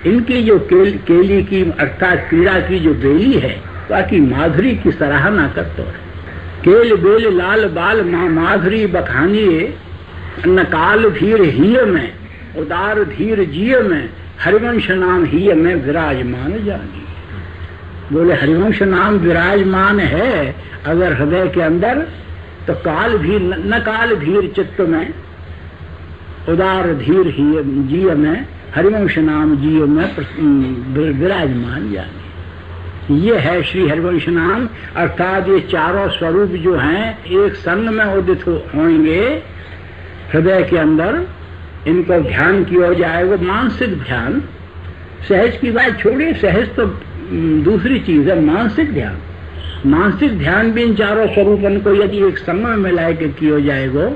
इनकी जो केली की अर्थात पीड़ा की जो बेली है बाकी माधुरी की सराहना करते है। केल बेल लाल बाल माधुरी बखानिए, न काल धीर हिय में उदार धीर जिय में, हरिवंश नाम हिय में विराजमान जानी। बोले हरिवंश नाम विराजमान है अगर हृदय के अंदर तो काल भी न काल धीर चित्त में उदार धीर ही जीव में हरिवंश नाम जीव में विराजमान जाने। ये है श्री हरिवंश नाम अर्थात ये चारों स्वरूप जो हैं एक संग में उदित होंगे हृदय के अंदर। इनको ध्यान किया जाएगा, मानसिक ध्यान। सहज की बात छोड़िए, सहज तो दूसरी चीज है, मानसिक ध्यान। मानसिक ध्यान भी इन चारों स्वरूपन को यदि एक संग में मिला के किया जाएगा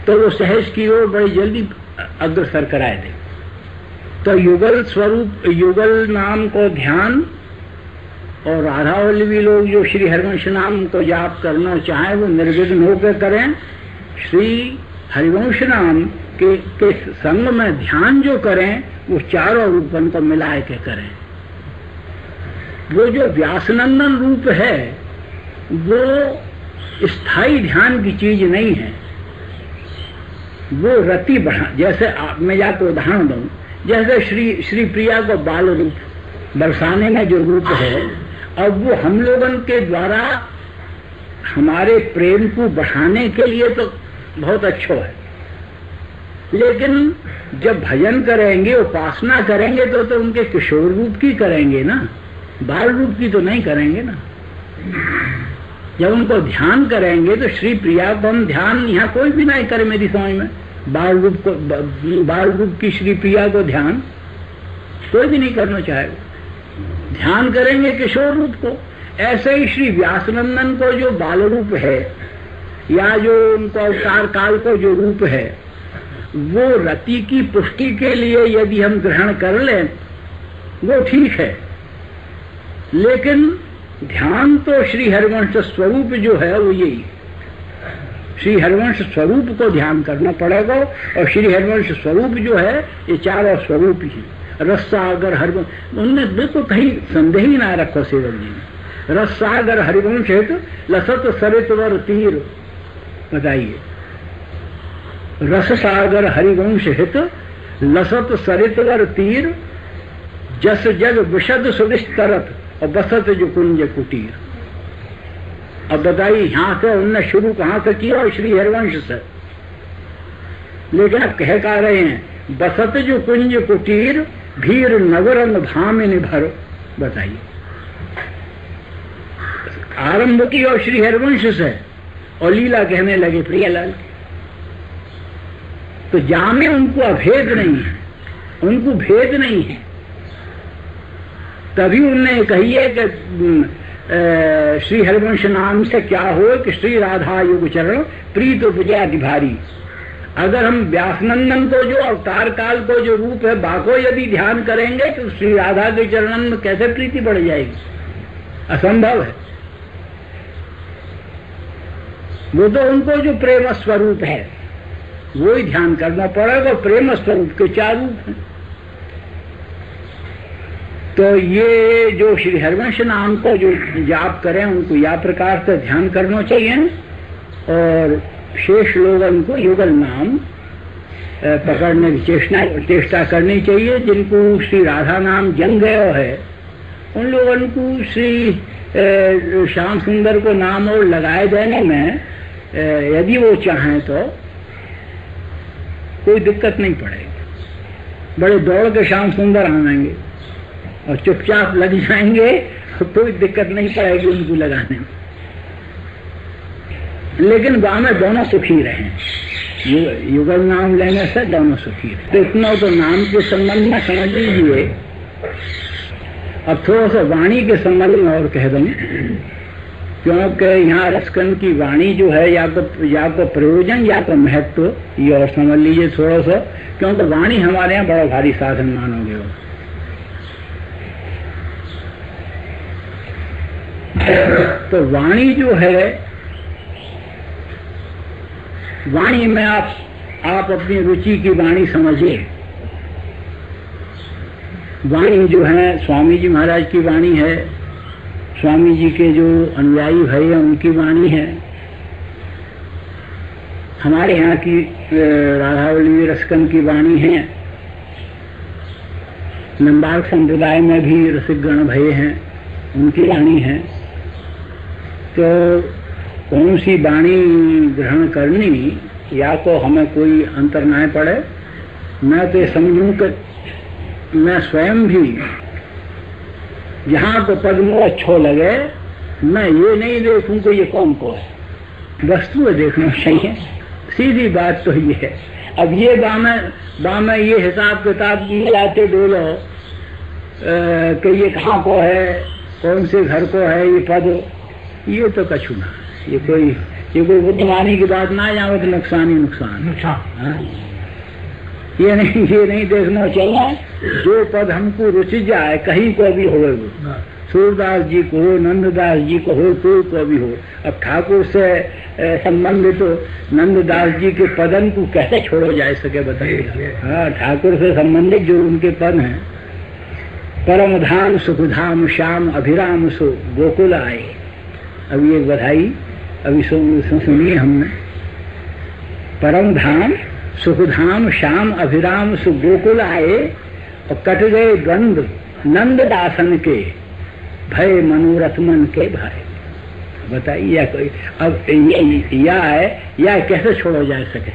तो वो सहज की ओर बड़ी जल्दी अग्रसर कराए दे। तो युगल स्वरूप युगल नाम को ध्यान और राधावल्लभी लोग जो श्री हरिवंश नाम को जाप करना चाहें वो निर्विघ्न होकर करें। श्री हरिवंश नाम के संग में ध्यान जो करें वो चारों रूपन को मिला के करें। वो जो व्यासनंदन रूप है वो स्थायी ध्यान की चीज नहीं है, वो रति बढ़ा। जैसे मैं जाकर उदाहरण दूं, जैसे श्री प्रिया को बाल रूप बरसाने में जो रूप है, अब वो हम लोगन के द्वारा हमारे प्रेम को बढ़ाने के लिए तो बहुत अच्छा है, लेकिन जब भजन करेंगे उपासना करेंगे तो उनके किशोर रूप की करेंगे ना, बाल रूप की तो नहीं करेंगे ना। जब उनको ध्यान करेंगे तो श्री प्रिया को हम ध्यान यहाँ कोई भी नहीं करे मेरी समझ में, बाल रूप की श्री प्रिया को ध्यान कोई भी नहीं करना चाहेगा। ध्यान करेंगे किशोर रूप को। ऐसे ही श्री व्यासनंदन को जो बाल रूप है या जो उनको अवतार काल को जो रूप है वो रति की पुष्टि के लिए यदि हम ग्रहण कर लें वो ठीक है, लेकिन ध्यान तो श्री हरिवंश स्वरूप जो है वो यही, श्री हरिवंश स्वरूप को ध्यान करना पड़ेगा। और श्री हरिवंश स्वरूप जो है ये चारों स्वरूप ही, रस सागर हरिवंश, उनने बिल्कुल कहीं संदेह ही ना रखो सेवक जी ने। रस सागर हरिवंश है तो लसत सरितवर तीर, बताइए, रस सागर हरिवंश हित लसत सरितवर तीर, जस जग विशद सुविस्तरत और बसत जो कुंज कुटीर। अब बताइए यहाँ से उनने शुरू कहाँ से किया? और श्री हरिवंश से, लेकिन अब कह का रहे हैं बसत जो कुंज कुटीर भीर नगरंग भामिनी भर। बताइए आरंभ की और श्री हरिवंश से और लीला कहने लगे प्रियालाल। तो जामे उनको अभेद नहीं है, उनको भेद नहीं है, तभी उनने कहिए कि श्री हरिवंश नाम से क्या हो कि श्री राधा युग चरण प्रीत उपजया भारी। अगर हम व्यासनंदन को जो अवतार काल को जो रूप है बाको यदि ध्यान करेंगे तो श्री राधा के चरणन में कैसे प्रीति बढ़ जाएगी? असंभव है। वो तो उनको जो प्रेम स्वरूप है वो ही ध्यान करना पड़ेगा। प्रेम स्वरूप के 4 रूप हैं। तो ये जो श्री हरिवंश नाम को जो जाप करें उनको या प्रकार से ध्यान करना चाहिए और शेष लोगों को युगल नाम पकड़ने की चेष्टा करनी चाहिए। जिनको श्री राधा नाम जम गया है उन लोगों को श्री श्याम सुंदर को नाम और लगाए देने में यदि वो चाहें तो कोई दिक्कत नहीं पड़ेगी। बड़े दौड़ के श्याम सुंदर आएंगे और चुपचाप लग जाएंगे तो कोई दिक्कत नहीं पड़ेगी उनको लगाने में। लेकिन गाँव में दोनों सुखी रहे। युगल नाम लेने से दोनों सुखी रहे। तो इतना तो नाम के संबंध में समझ लीजिए। अब थोड़ा सा वाणी के संबंध में और कह दूं, क्योंकि यहाँ रसकंद की वाणी जो है या तो प्रयोजन या तो महत्व ये और समझ लीजिए थोड़ा सा। क्योंकि वाणी हमारे यहाँ बड़ा भारी साधन मानोगे हो। तो वाणी जो है, वाणी में आप अपनी रुचि की वाणी समझिए। वाणी जो है स्वामी जी महाराज की वाणी है, स्वामी जी के जो अनुयायी भाई हैं उनकी वाणी है, हमारे यहाँ की राधावल्ली रसकंद की वाणी है, नंबार्क संप्रदाय में भी रसिकगण भये हैं उनकी वाणी है। तो कौन सी वाणी ग्रहण करनी या तो हमें कोई अंतर न पड़े। मैं तो समझूं कि मैं स्वयं भी जहाँ को पद में अच्छो लगे मैं ये नहीं देखूं कि ये कौन को है, वस्तु देखना चाहिए। सीधी बात तो ये है। अब ये बामें ये हिसाब किताब मिलाते डोलो कि ये कहाँ को है, कौन से घर को है ये पद, ये तो कछु ना। ये कोई बुद्धिमानी की बात ना जाओ तो नुकसान ही नुकसान। ये नहीं देखना चाहिए। जो पद हमको रुचि जाए कहीं को भी हो, सूरदास जी को हो, नंददास जी को हो, कोई को भी हो। अब ठाकुर से संबंधित तो नंददास जी के पदन को कैसे छोड़ो जा सके बताइए। हाँ, ठाकुर से संबंधित जो उनके पद हैं, परम धाम सुखधाम श्याम अभिराम सो गोकुल आए। अभी एक बधाई अभी सुनिए हमने। परम धाम सुखधाम श्याम अभिराम सु गोकुल आए और कट गए गंध नंद दासन के भय मनोरथ मन के भय। बताइए या कोई अब या कैसे छोड़ा जा सके।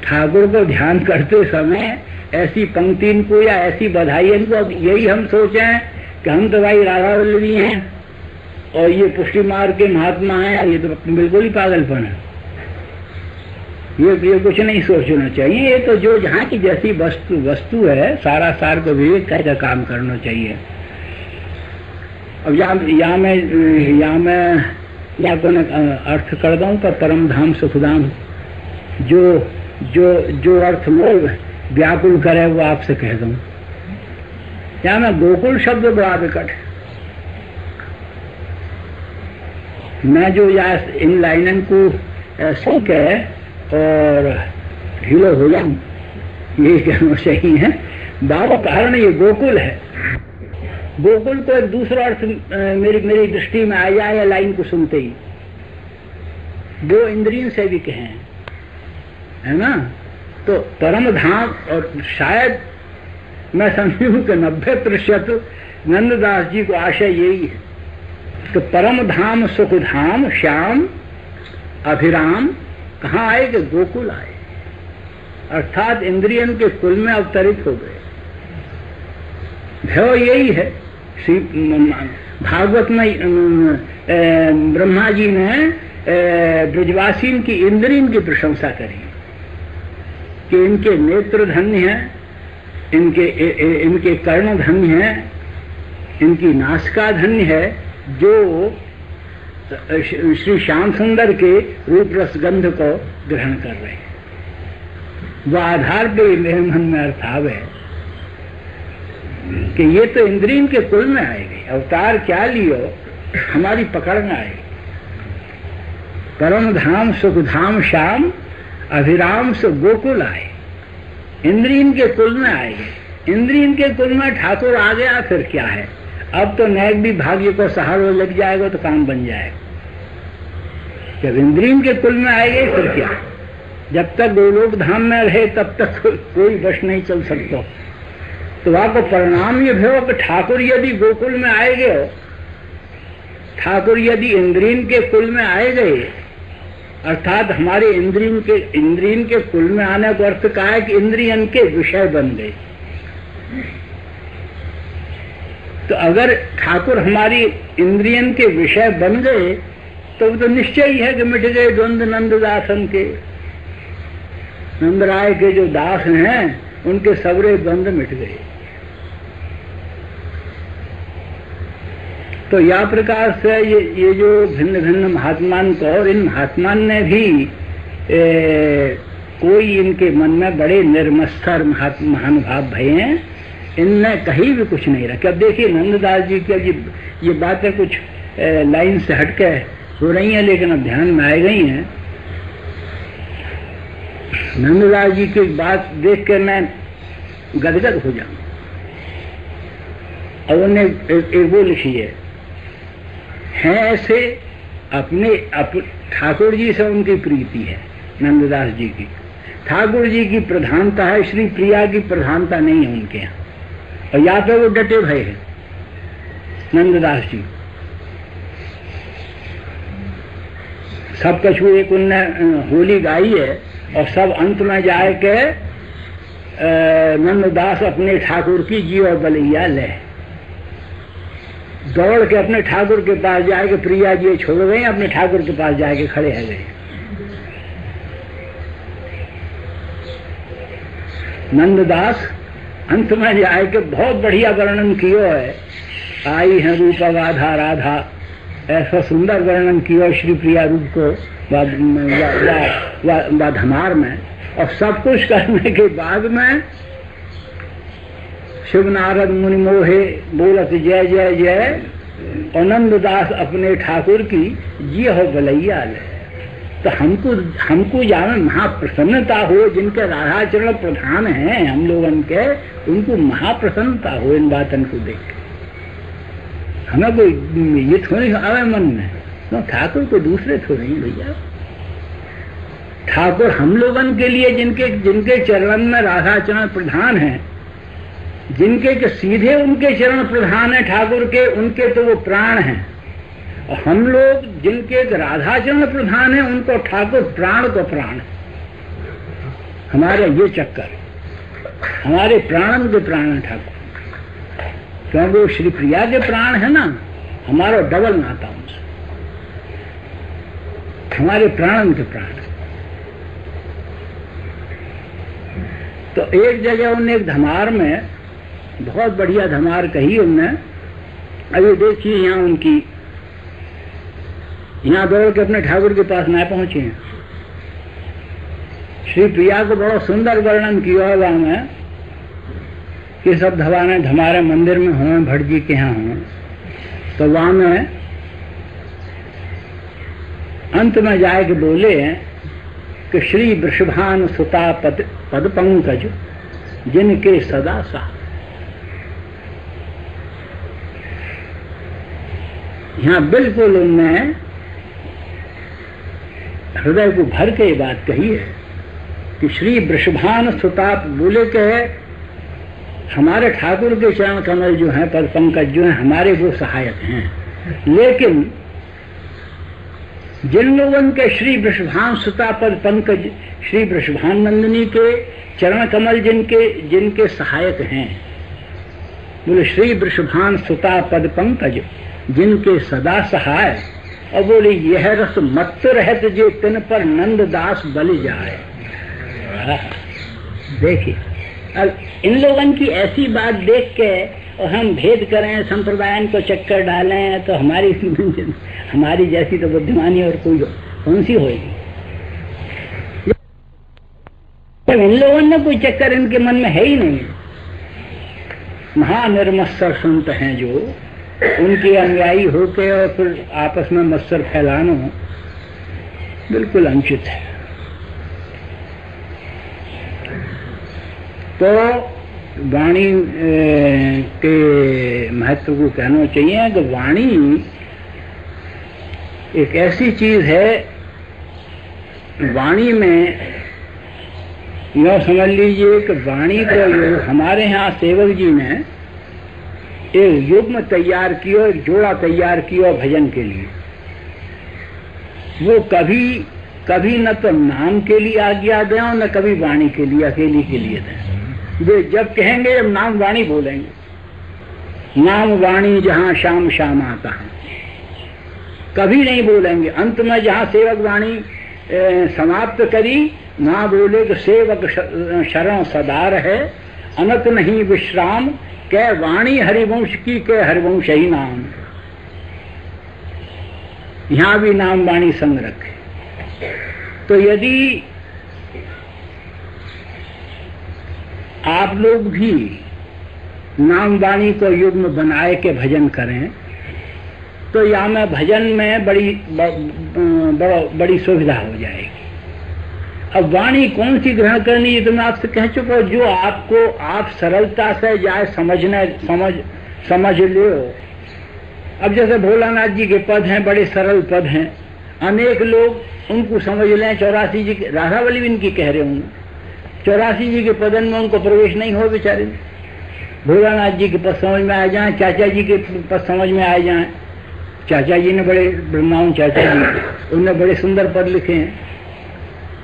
ठाकुर को ध्यान करते समय ऐसी पंक्ति को या ऐसी बधाई को अब यही हम सोचें कि हम तो भाई राधावल्लभी हैं और ये पुष्टि मार्ग के महात्मा हैं, ये तो बिल्कुल ही पागलपन है। ये कुछ नहीं सोचना चाहिए। ये तो जो जहाँ की जैसी वस्तु है सारा सार को विवेक करके काम करना चाहिए। अब या तो अर्थ कर दूं पर परम धाम सुखधाम जो अर्थ मोल व्याकुल करे वो आपसे कह दूं। या मैं गोकुल शब्द बड़ा विकट है। मैं जो या इन लाइनन को सुन के और ढीलो हो जाऊं ये कहना चाहिए है। बाबा कारण ये गोकुल है। गोकुल को एक दूसरा अर्थ मेरी दृष्टि में आ जाए लाइन को सुनते ही, दो इंद्रियों से भी कहें, है ना। तो परम धाम और शायद मैं समझूं कि 90% नंददास जी को आशय यही है। तो परम धाम सुख धाम श्याम अभिराम कहाँ आए कि गोकुल आए, अर्थात इंद्रियन के कुल में अवतरित हो गए। भय यही है। श्री भागवत में ब्रह्मा जी ने ब्रजवासी की इंद्रियन की प्रशंसा करी कि इनके नेत्र धन्य हैं, इनके कर्ण धन्य हैं, इनकी नासिका धन्य है जो श्री श्याम सुंदर के रूप रस गंध को ग्रहण कर रहे हैं। वो आधार पे मेरे मन में अर्थ आवे कि ये तो इंद्रियों के कुल में आएगी। अवतार क्या लियो हमारी पकड़ में आएगी। परम धाम सुख धाम श्याम अभिराम से गोकुल आए। इंद्रियों के कुल में आएंगे। इंद्रियों के कुल में ठाकुर आ गया फिर क्या है। अब तो नैक भी भाग्य को सहारा लग जाएगा तो काम बन जाएगा। जब इंद्रियों के कुल में आएंगे फिर क्या। जब तक गोलोक धाम में रहे तब तक कोई वश नहीं चल सकता। तो आपको परिणाम ये भयो कि ठाकुर यदि गोकुल में आए गए, ठाकुर यदि इंद्रियों के कुल में आए गए, अर्थात हमारे इंद्रियों के कुल में आने को अर्थ कहा है कि इंद्रियन के विषय बन गए। तो अगर ठाकुर हमारी इंद्रियन के विषय बन गए तो निश्चय ही है कि मिट गए द्वंद्व नंददासन के। नंदराय के जो दास हैं उनके सबरे द्वंद्व मिट गए। तो या प्रकार से ये जो भिन्न भिन्न महात्मान को, और इन महात्मान ने भी कोई इनके मन में बड़े निर्मत्सर महानुभाव भय हैं, इनने कहीं भी कुछ नहीं रखा। अब देखिए नंददास जी की ये बातें कुछ लाइन से हटके हो रही हैं लेकिन अब ध्यान में आ गई हैं। नंददास जी की बात देख कर मैं गदगद हो जाऊं। और उन्हें एक वो लिखी है ऐसे अपने ठाकुर जी से उनकी प्रीति है नंददास जी की। ठाकुर जी की प्रधानता है, श्री प्रिया की प्रधानता नहीं है उनके यहाँ। और या तो वो डटे भय है नंददास जी। सब कछु एक उनने होली गाई है और सब अंत में जाए के नंददास अपने ठाकुर की जी और बलैया ले दौड़ के अपने ठाकुर के पास जाके प्रिया जी छोड़ गए, अपने ठाकुर के पास जाके खड़े है गए। नंददास अंत में जाए के बहुत बढ़िया वर्णन किया है। आई है रूप गाधा राधा, ऐसा सुंदर वर्णन किया श्री प्रिया रूप को धमार में। और सब कुछ करने के बाद में शिव नारद मुनि मोहे बोलत जय जय जय, और नंददास अपने ठाकुर की जी हो बलैया ले। तो हमको जाने महाप्रसन्नता हो, जिनके राधाचरण प्रधान हैं हम लोगन के, उनको महाप्रसन्नता हो इन बातन को देख के। हमें कोई ये थोड़ी आवे मन में, तो ठाकुर को दूसरे थोड़े ही भैया। ठाकुर हम लोगन के लिए जिनके चरण में राधाचरण प्रधान है, जिनके के सीधे उनके चरण प्रधान है ठाकुर के, उनके तो वो प्राण हैं। और हम लोग जिनके राधाचरण प्रधान है उनको ठाकुर प्राण को प्राण है। हमारे ये चक्कर, हमारे प्राणन के प्राण है ठाकुर, क्योंकि वो श्री प्रिया के प्राण है ना। हमारा डबल नाता उनसे, हमारे प्राणन के प्राण। तो एक जगह उन्हें एक धमार में बहुत बढ़िया धमार कही उनने। अभी देखिए यहाँ उनकी, यहाँ दौड़ के अपने ठाकुर के पास ना पहुंचे हैं। श्री प्रिया को बड़ा सुंदर वर्णन किया है वहां में कि सब धवाने धमारे मंदिर में हों, भट्ट जी के यहाँ हों। तो वहां में अंत में जाए के बोले कि श्री वृषभान सुता पद पंकज जिनके सदा सा। यहाँ बिल्कुल उनने हृदय को भर के ये बात कही है कि श्री वृषभान सुता बोले के हमारे ठाकुर के चरण कमल जो हैं, पद पंकज जो हैं, हमारे वो सहायक हैं। लेकिन जिन लोगों के श्री वृषभान सुता पद पंकज, श्री वृषभान नंदिनी के चरण कमल जिनके सहायक हैं, बोले श्री वृषभान सुता पद पंकज जिनके सदा सहाय। और बोले यह रस मत रहत जे तिन पर नंददास बलि जाए। देखिए अब इन लोगों की ऐसी बात देख के और हम भेद करें, संप्रदाय को चक्कर डालें, तो हमारी जैसी तो बुद्धिमानी और कोई कौन सी होगी। इन लोगों ने कोई चक्कर इनके मन में है ही नहीं। महानिर्मत्सर संत हैं जो, उनके अनुयायी होके और फिर आपस में मत्सर फैलाना बिल्कुल अनुचित है। तो वाणी के महत्व को कहना चाहिए कि वाणी एक ऐसी चीज है, वाणी में यह समझ लीजिए कि वाणी को हमारे यहाँ सेवक जी ने एक युग्म तैयार किया, एक जोड़ा तैयार किया भजन के लिए। वो कभी कभी न तो नाम के लिए आज्ञा दें और न कभी वाणी के लिए अकेली के लिए दें। वे जब कहेंगे जब नाम वाणी बोलेंगे, नाम वाणी जहाँ शाम शाम आता है, कभी नहीं बोलेंगे। अंत में जहाँ सेवक वाणी समाप्त करी, वहाँ बोले कि सेवक शरण सदार है, अनत नहीं विश्राम, कै वाणी हरिवंश की कै हरिवंश ही नाम। यहाँ भी नाम वाणी संग रखे। तो यदि आप लोग भी नाम वाणी को युग्म बनाए के भजन करें तो या में भजन में बड़ी सुविधा हो जाएगी। अब वाणी कौन सी ग्रहण करनी है तो मैं आपसे कह चुका हूं, जो आपको आप सरलता से जाए समझ लो। अब जैसे भोलानाथ जी के पद हैं, बड़े सरल पद हैं, अनेक लोग उनको समझ लें। 84 जी के राधावली भी इनकी कह रहे होंगे, 84 जी के पदन में उनको प्रवेश नहीं हो बेचारे। भोलानाथ जी के पद समझ में आ जाए, चाचा जी के पद समझ में आ जाए। चाचा जी ने बड़े ब्रह्माउन चाचा जी, उन्होंने बड़े सुंदर पद लिखे हैं,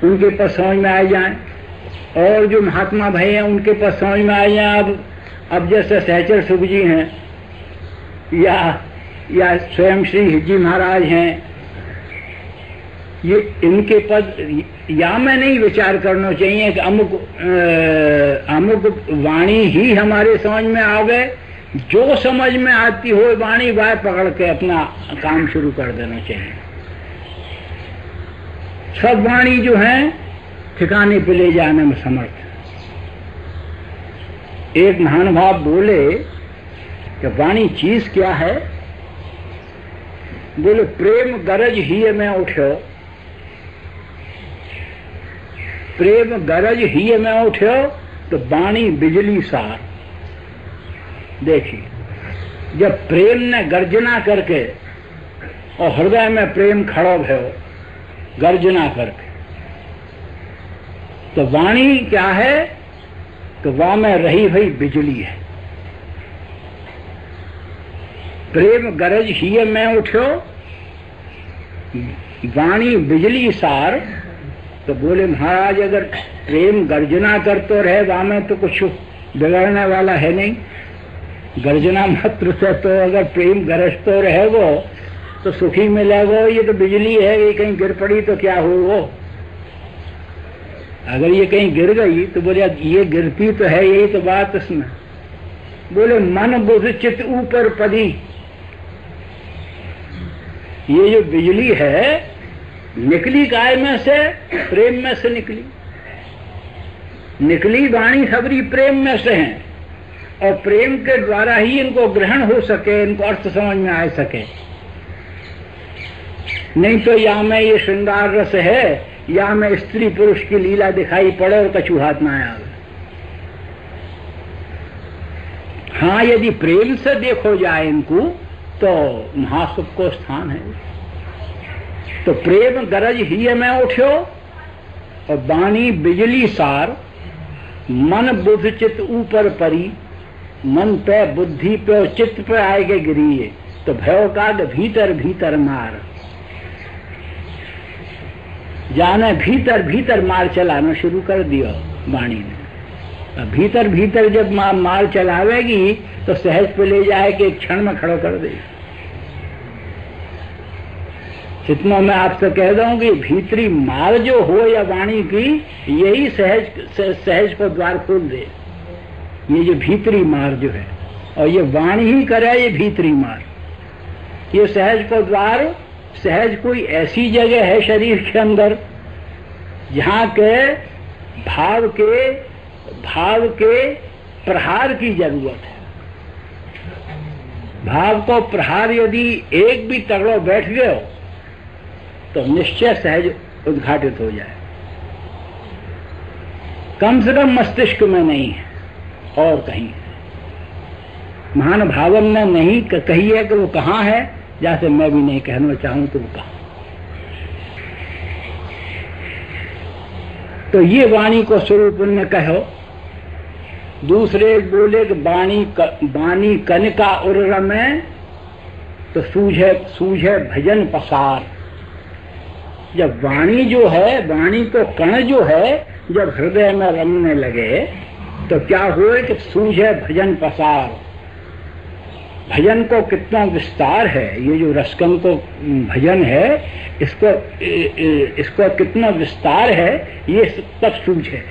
उनके पद समझ में आ जाए। और जो महात्मा भाई हैं उनके पद समझ में आ जाए। अब जैसे सहचर सुख जी हैं या स्वयं श्री जी महाराज हैं, ये इनके पद या में नहीं विचार करना चाहिए कि अमुक वाणी ही हमारे समझ में आ गए। जो समझ में आती हो वाणी वह पकड़ के अपना काम शुरू कर देना चाहिए। सब वाणी जो है ठिकाने पे ले जाने में समर्थ है। एक महानुभाव बोले कि वाणी चीज क्या है? बोले प्रेम गरज ही में उठो, प्रेम गरज ही में उठो तो वाणी बिजली सार। देखिए, जब प्रेम ने गर्जना करके और हृदय में प्रेम खड़ो भयो गर्जना करके, तो वाणी क्या है? तो वहां में रही भई बिजली है। प्रेम गरज ही में उठो वाणी बिजली सार। तो बोले महाराज अगर प्रेम गर्जना करते रहे वहां में तो कुछ बिगड़ने वाला है नहीं। गर्जना मात्र से तो अगर प्रेम गरजते रहे वो तो सुखी मिलेगा। ये तो बिजली है, ये कहीं गिर पड़ी तो क्या हो वो? अगर ये कहीं गिर गई तो बोले ये गिरती तो है, यही तो बात इसमें। बोले मन बुध चित ऊपर पदी। ये जो बिजली है निकली काय में से? प्रेम में से निकली। निकली वाणी सबरी प्रेम में से है, और प्रेम के द्वारा ही इनको ग्रहण हो सके, इनको अर्थ समझ में आ सके। नहीं तो या में ये श्रृंगार रस है, या में स्त्री पुरुष की लीला दिखाई पड़े और कछु हाथ ना आवे। हाँ, यदि प्रेम से देखो जाए इनको तो महासुख को स्थान है। तो प्रेम गरज ही में उठो और वाणी बिजली सार। मन बुद्ध चित्त ऊपर परी, मन पे बुद्धि पे और चित्त पे आएगे गिरिए तो भयो का भीतर भीतर मार। जाने भीतर भीतर मार चलाना शुरू कर दिया वाणी ने। भीतर भीतर जब मार चलावेगी तो सहज पे ले जाए कि एक क्षण में खड़ा कर देगी। इतना मैं आपसे कह दूं कि भीतरी मार जो हो या वाणी की, यही सहज को द्वार खोल दे। ये जो भीतरी मार जो है, और ये वाणी ही करे ये भीतरी मार। ये सहज को द्वार, सहज कोई ऐसी जगह है शरीर के अंदर जहाँ के भाव के प्रहार की जरूरत है। भाव को प्रहार यदि एक भी तगड़ो बैठ गए हो तो निश्चय सहज उद्घाटित हो जाए। कम से कम मस्तिष्क में नहीं है और कहीं है। महान भावन ने नहीं कही है कि वो कहाँ है, जैसे मैं भी नहीं कहना चाहूं तो वो कहाँ। तो ये वाणी को स्वरूप में कहो। दूसरे बोले कि बाणी कनिका उर्र में तो सूझे भजन पसार। जब वाणी जो है, वाणी को कण जो है जब हृदय में रमने लगे तो क्या हुए कि सूझे भजन पसार। भजन को कितना विस्तार है, ये जो रसकन को भजन है इसको कितना विस्तार है ये तब सूझे।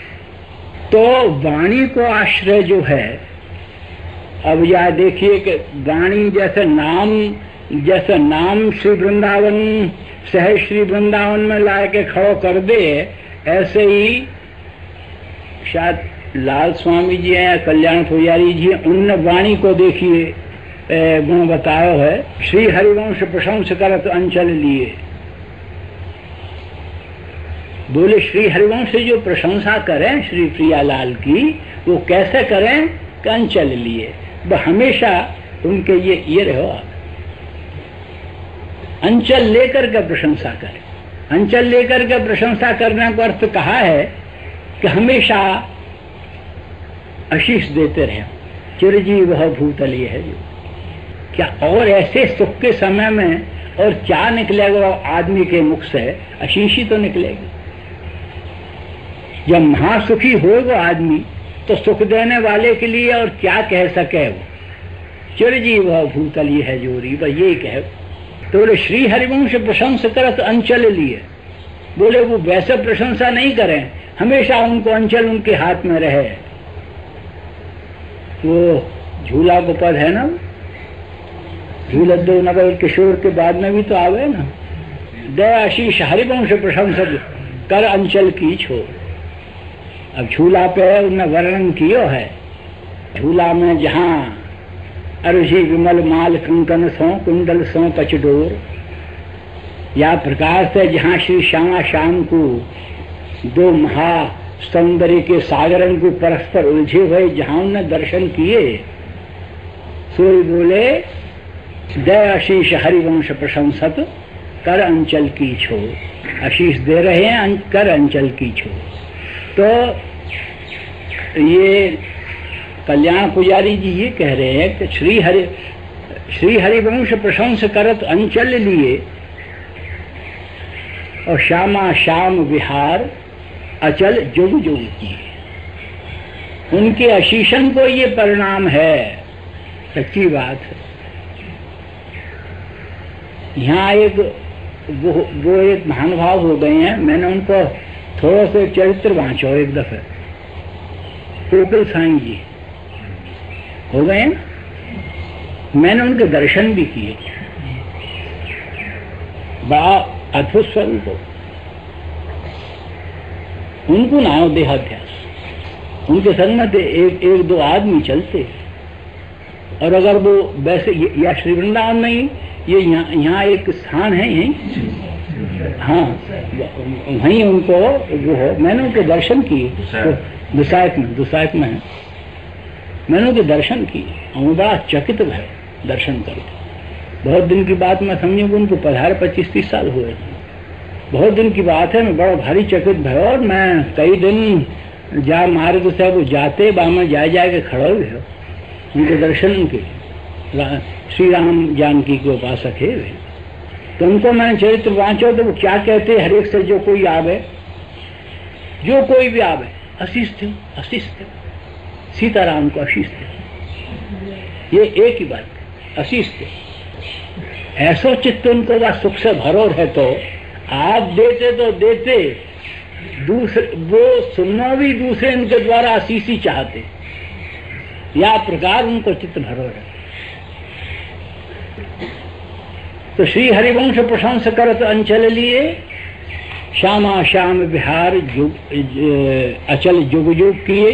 तो वाणी को आश्रय जो है, अब यह देखिए कि वाणी जैसे नाम श्री वृंदावन सहज श्री वृंदावन में ला के खड़ो कर दे, ऐसे ही शायद लाल स्वामी जी हैं, कल्याण पुजारी जी हैं, उनने वाणी को देखिए गुण बताया है। श्री हरिवंश प्रशंस करत अंचल लिए। बोले श्री हरिवंश से जो प्रशंसा करें श्री प्रियालाल की, वो कैसे करें कि अंचल लिए। वो हमेशा उनके ये रहो, अंचल लेकर के प्रशंसा करें। अंचल लेकर के प्रशंसा करने का अर्थ कहा है कि हमेशा आशीष देते रहे। चिरजीव वह भूतल ये है जो क्या, और ऐसे सुख के समय में और क्या निकलेगा आदमी के मुख से, आशीष ही तो निकलेगी। जब महासुखी होगा आदमी तो सुख देने वाले के लिए और क्या कह सके वो। चिरजीव वह भूतल ये है जोरी, बस यही कहे। तो बोले श्री हरिवंश प्रशंसा करत अंचल लिए। बोले वो वैसे प्रशंसा नहीं करें, हमेशा उनको अंचल उनके हाथ में रहे। वो झूला को पद है ना, झूलत दो नगर किशोर के बाद में भी तो आवे ना। दयाशीष हरिवंश प्रशंसा कर अंचल की छोड़। अब झूला पे उन्होंने वर्णन किया है, झूला में जहाँ अरुषि विमल माल कंकन सो कुंडल सो कचडोर, या प्रकार से जहाँ श्री श्यामा श्याम को दो महा सौंदर्य के सागरन को परस्पर उलझे हुए जहाँ उन्होंने दर्शन किए, सोई बोले दय आशीष हरिवंश प्रशंसत कर अंचल की छोड़। आशीष दे रहे हैं, कर अंचल की छोड़। तो ये कल्याण पुजारी जी ये कह रहे हैं कि श्री हरिवंश प्रशंस करत अंचल लिए और श्यामा श्याम विहार अचल जुग जुग की। उनके आशीषन को ये परिणाम है, सच्ची बात है। यहाँ एक वो एक महानुभाव हो गए हैं, मैंने उनको थोड़ा सा चरित्र वाँचो एक दफे। कोकिल साईं जी हो गए हैं, मैंने उनके दर्शन भी किए। बड़ा अद्भुत स्वरूप हो। उनको ना हो देहाध्यास, उनके संग में एक दो आदमी चलते, और अगर वो वैसे या श्री वृंदावन नहीं, ये यहाँ एक स्थान है यहीं, हाँ वहीं उनको वो हो। मैंने उनके दर्शन किए, दुसायत में है। मैंने उनके दर्शन किए और वो बड़ा चकित है दर्शन करके। बहुत दिन की बात मैं समझूँ कि उनको 25-30 साल हुए। बहुत दिन की बात है, मैं बड़ा भारी चकित भय। और मैं कई दिन जा मार्ग से वो जाते बा में जाए के खड़ा हुए हो उनके दर्शन के। श्री राम जानकी के उपासक है वे। तो उनको मैंने चरित्र वाँचो तो वो क्या कहते, हर एक से जो कोई आवे, जो कोई भी आवे, आशीष थे, आशीष थे। सीताराम को आशीष थे, ये एक ही बात, आशीष थे। ऐसो चित्त उनको बस सुख से भरो है। तो आप देते तो देते, दूसरे वो सुनना भी दूसरे इनके द्वारा आशीष ही चाहते, या प्रकार उनको चित्त भरो है। तो श्री हरिवंश प्रशंस करत अंचल लिए श्यामा श्याम विहार अचल जुग जुग किए,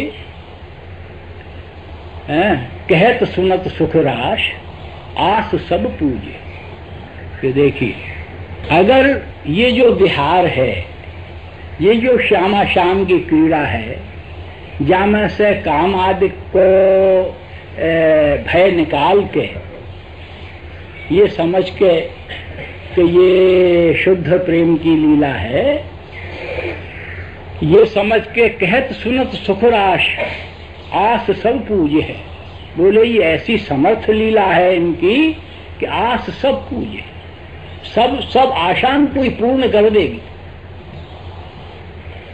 कहत सुनत सुख राश आस सब पूजे। कि देखिए, अगर ये जो विहार है, ये जो श्यामा श्याम की क्रीड़ा है, जामे से काम आदि को भय निकाल के, ये समझ के कि ये शुद्ध प्रेम की लीला है, ये समझ के कहत सुनत सुखराश आस सब पूजे है। बोले ये ऐसी समर्थ लीला है इनकी कि आस सब पूजे, सब आशान कोई पूर्ण कर देगी।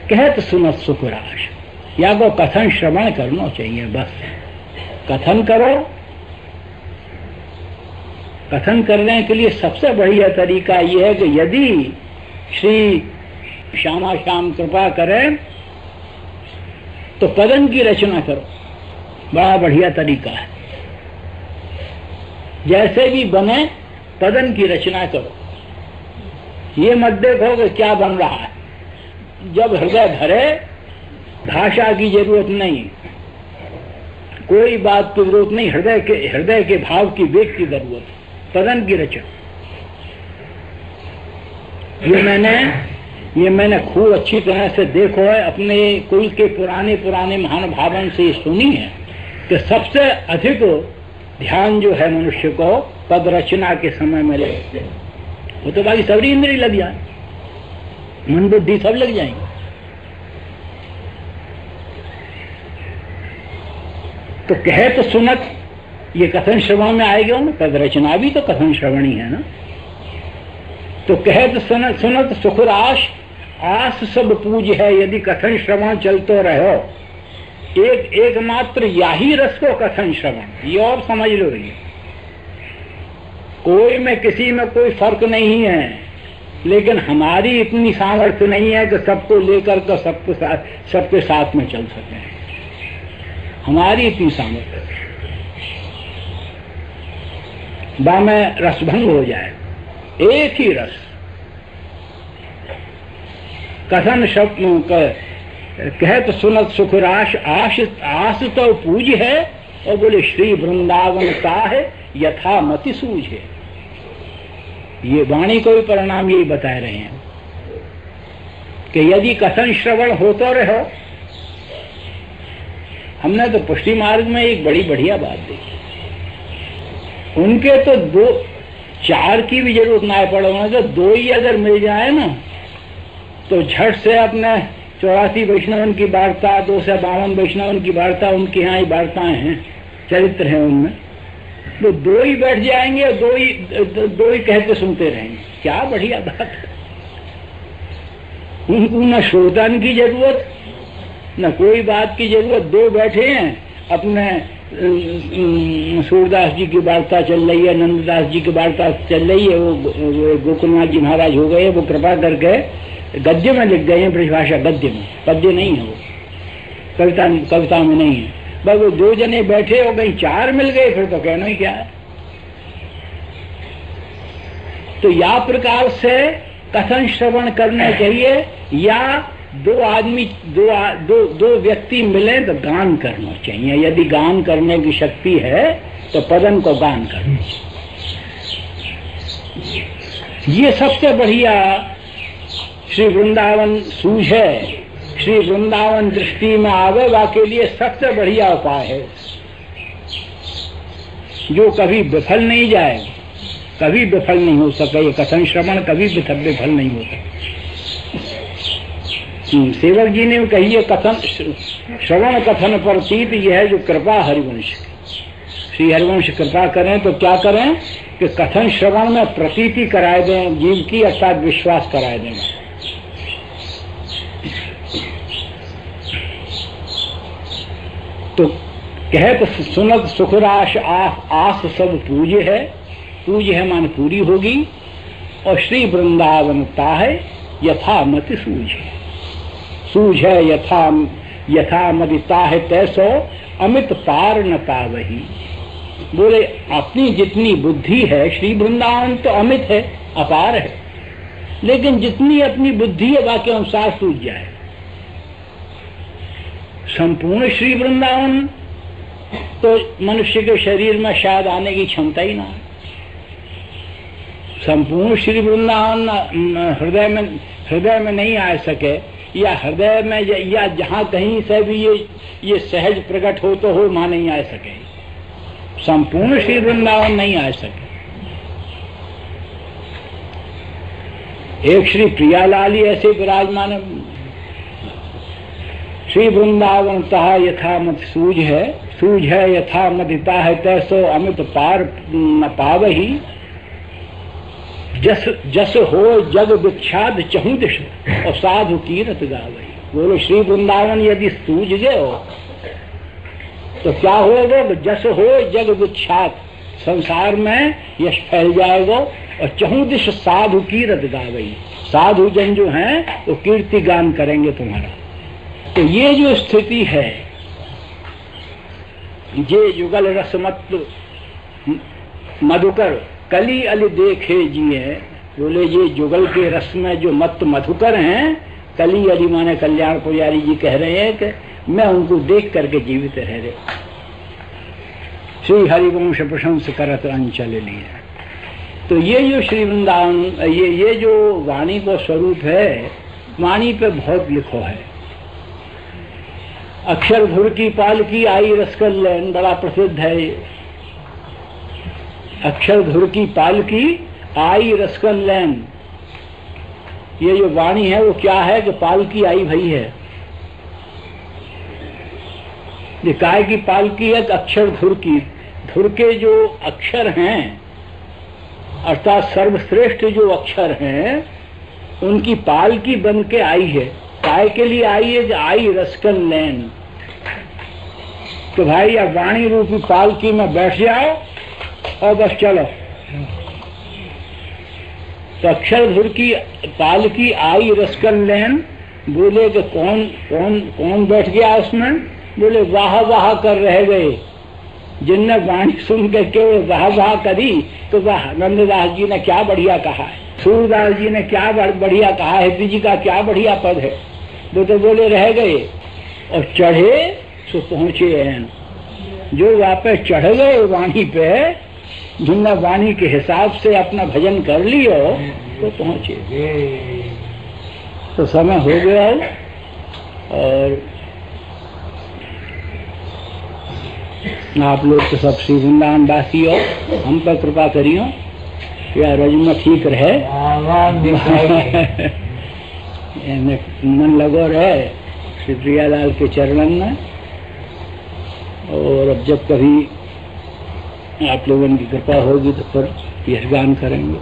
कहत सुनत सुखराश, या को कथन श्रवण करना चाहिए, बस कथन करो। कथन करने के लिए सबसे बढ़िया तरीका यह है कि यदि श्री श्यामा श्याम कृपा करें तो पदन की रचना करो, बड़ा बढ़िया तरीका है। जैसे भी बने पदन की रचना करो। ये मत देखो कि क्या बन रहा है। जब हृदय भरे, भाषा की जरूरत नहीं, कोई बात की जरूरत नहीं, हृदय के भाव की वेग की जरूरत है। पदन की रचना ये मैंने खूब अच्छी तरह से देखो है, अपने कुल के पुराने महानुभावन से सुनी है कि सबसे अधिक ध्यान जो है मनुष्य को पद रचना के समय में लगे। वो तो बाकी सभी इंद्रिय लग जाए, मन बुद्धि सब लग जाएंगे। तो कहे तो सुनत, ये कथन श्रवण में आएगा ना, पद रचना भी तो कथन श्रवण ही है ना। तो कहे तो सुनत सुखराश आस सब पूज है। यदि कथन श्रवण चलते रहो, एकमात्र याही रस को कथन श्रवण, ये और समझ लो। ये कोई में किसी में कोई फर्क नहीं है, लेकिन hमारी इतनी सामर्थ्य नहीं है कि सबको लेकर के सबके साथ में चल सके। हमारी इतनी सामर्थ्य, में रसभंग हो जाए। एक ही रस कथन शब्द कहत सुनत सुखराश आस तो पूज है, और बोले श्री वृंदावन का है यथा मति सूझ है। ये वाणी को भी परिणाम यही बता रहे हैं कि यदि कथन श्रवण होता रहो। हमने तो पुष्टि मार्ग में एक बड़ी बढ़िया बात देखी, उनके तो 2-4 की भी जरूरत ना पड़े, तो 2 ही अगर मिल जाए ना तो झट से अपने 84 वैष्णवन की वार्ता, 252 वैष्णवन की वार्ता, उनके यहाँ ही वार्ताएं हैं, चरित्र हैं उनमें, तो 2 ही बैठ जाएंगे, 2 ही कहते सुनते रहेंगे। क्या बढ़िया बात है। उनको न श्रोतन की जरूरत, न कोई बात की जरूरत। 2 बैठे हैं, अपने सूरदास जी की वार्ता चल रही है, नंददास जी की वार्ता चल रही है, वो गोकुलनाथ जी महाराज हो गए, वो कृपा करके गद्य में लिख गए हैं, ब्रजभाषा गद्य में, पद्य नहीं है वो, कविता में नहीं है। बस वो 2 जने बैठे हो गए, 4 मिल गए, फिर तो कहना ही क्या है। तो या प्रकार से कथन श्रवण करना चाहिए, या 2 आदमी 2 व्यक्ति मिले तो गान करना चाहिए। यदि गान करने की शक्ति है तो पदन को गान करना चाहिए। ये सबसे बढ़िया श्री वृंदावन सूझे, श्री वृंदावन दृष्टि में आवेगा के लिए सबसे बढ़िया उपाय है, जो कभी विफल नहीं जाए, कभी विफल नहीं हो सके। ये कथन श्रवण कभी विफल नहीं होता। सेवक जी ने कही है, कथन श्रवण कथन पर तीत, यह है जो कृपा हरिवंश, श्री हरिवंश कृपा करें तो क्या करें कि कथन श्रवण में प्रतीति कराए दें जीव की, अर्थात विश्वास कराए दें। तो कहे तो सुनत सुखराश आस सब पूज है मान पूरी होगी। और श्री वृंदावनता है यथा मति सूझ है यथा मदिता है तैसो अमित पार न पावही। बोले अपनी जितनी बुद्धि है, श्री वृंदावन तो अमित है, अपार है, लेकिन जितनी अपनी बुद्धि है बाकी अनुसार सूझ जाए। संपूर्ण श्री वृंदावन तो मनुष्य के शरीर में शायद आने की क्षमता ही ना है। संपूर्ण श्री वृंदावन हृदय में नहीं आ सके, या हृदय में या जहाँ कहीं से भी ये सहज प्रकट हो तो हो, वहां नहीं आ सके। संपूर्ण श्री वृंदावन नहीं आ सके। एक श्री प्रियालाल ही ऐसे विराजमान है। श्री वृंदावन तहा यथा मत सूझ है यथा मदिता है तैसो अमित पार न पावही। जस हो जग विख्यात चहु दिश और साधु कीरत गावही। बोलो श्री वृंदावन यदि सूझ गए हो तो क्या होगा? जस हो जग विख्यात, संसार में यश फैल जाएगा और चहु दिश साधु कीरत गावही। साधु जन जो हैं वो कीर्ति गान करेंगे तुम्हारा। तो ये जो स्थिति है, ये युगल रसमत मधुकर कली अली देखे जिए। बोले ये जुगल के रस में जो मत मधुकर हैं, कली अली माने कल्याण पुजारी जी कह रहे हैं कि मैं उनको देख करके जीवित रह रहे। श्री हरिवंश प्रशंस करत अंचल लिए। तो ये जो श्री वृंदावन, ये जो वाणी को स्वरूप है, वाणी पे बहुत लिखो है। अक्षर धुर की पालकी आई रसकल लैन, बड़ा प्रसिद्ध है। अक्षर धुर की पालकी आई रसकल लैन, ये जो वाणी है वो क्या है कि पालकी आई भई है। ये काय की पालकी है? अक्षर धुर की। धुर के जो अक्षर हैं अर्थात सर्वश्रेष्ठ जो अक्षर हैं उनकी पालकी बन के आई है। काय के लिए आई है कि आई रसकल लैन। तो भाई अब वाणी रूपी पालकी में बैठ जाओ और बस चलो। तो अक्षर धुर की पालकी आई रसकल लैन। बोले कि कौन कौन कौन बैठ गया उसमें? बोले वाह वाह कर रह गए जिनने वाणी सुन करके वाह वाह करी। तो वाह नंददास जी ने क्या बढ़िया कहा है, सूरदास जी ने क्या बढ़िया कहा है, हृदय जी का क्या बढ़िया पद है। वो तो बोले रह गए और चढ़े सो पहुंचे हैं। जो वापस चढ़ गए वाणी पे, जिनने वाणी के हिसाब से अपना भजन कर लियो तो पहुंचे। तो समय हो गया और आप लोग तो सब श्री वृंदावन वासी हो, हम पर कृपा करियो या रजमा ठीक रहे, मन लगो रहे श्री प्रियालाल के चरणन में। और अब जब कभी आप लोगों की कृपा होगी तो फिर यश गान करेंगे।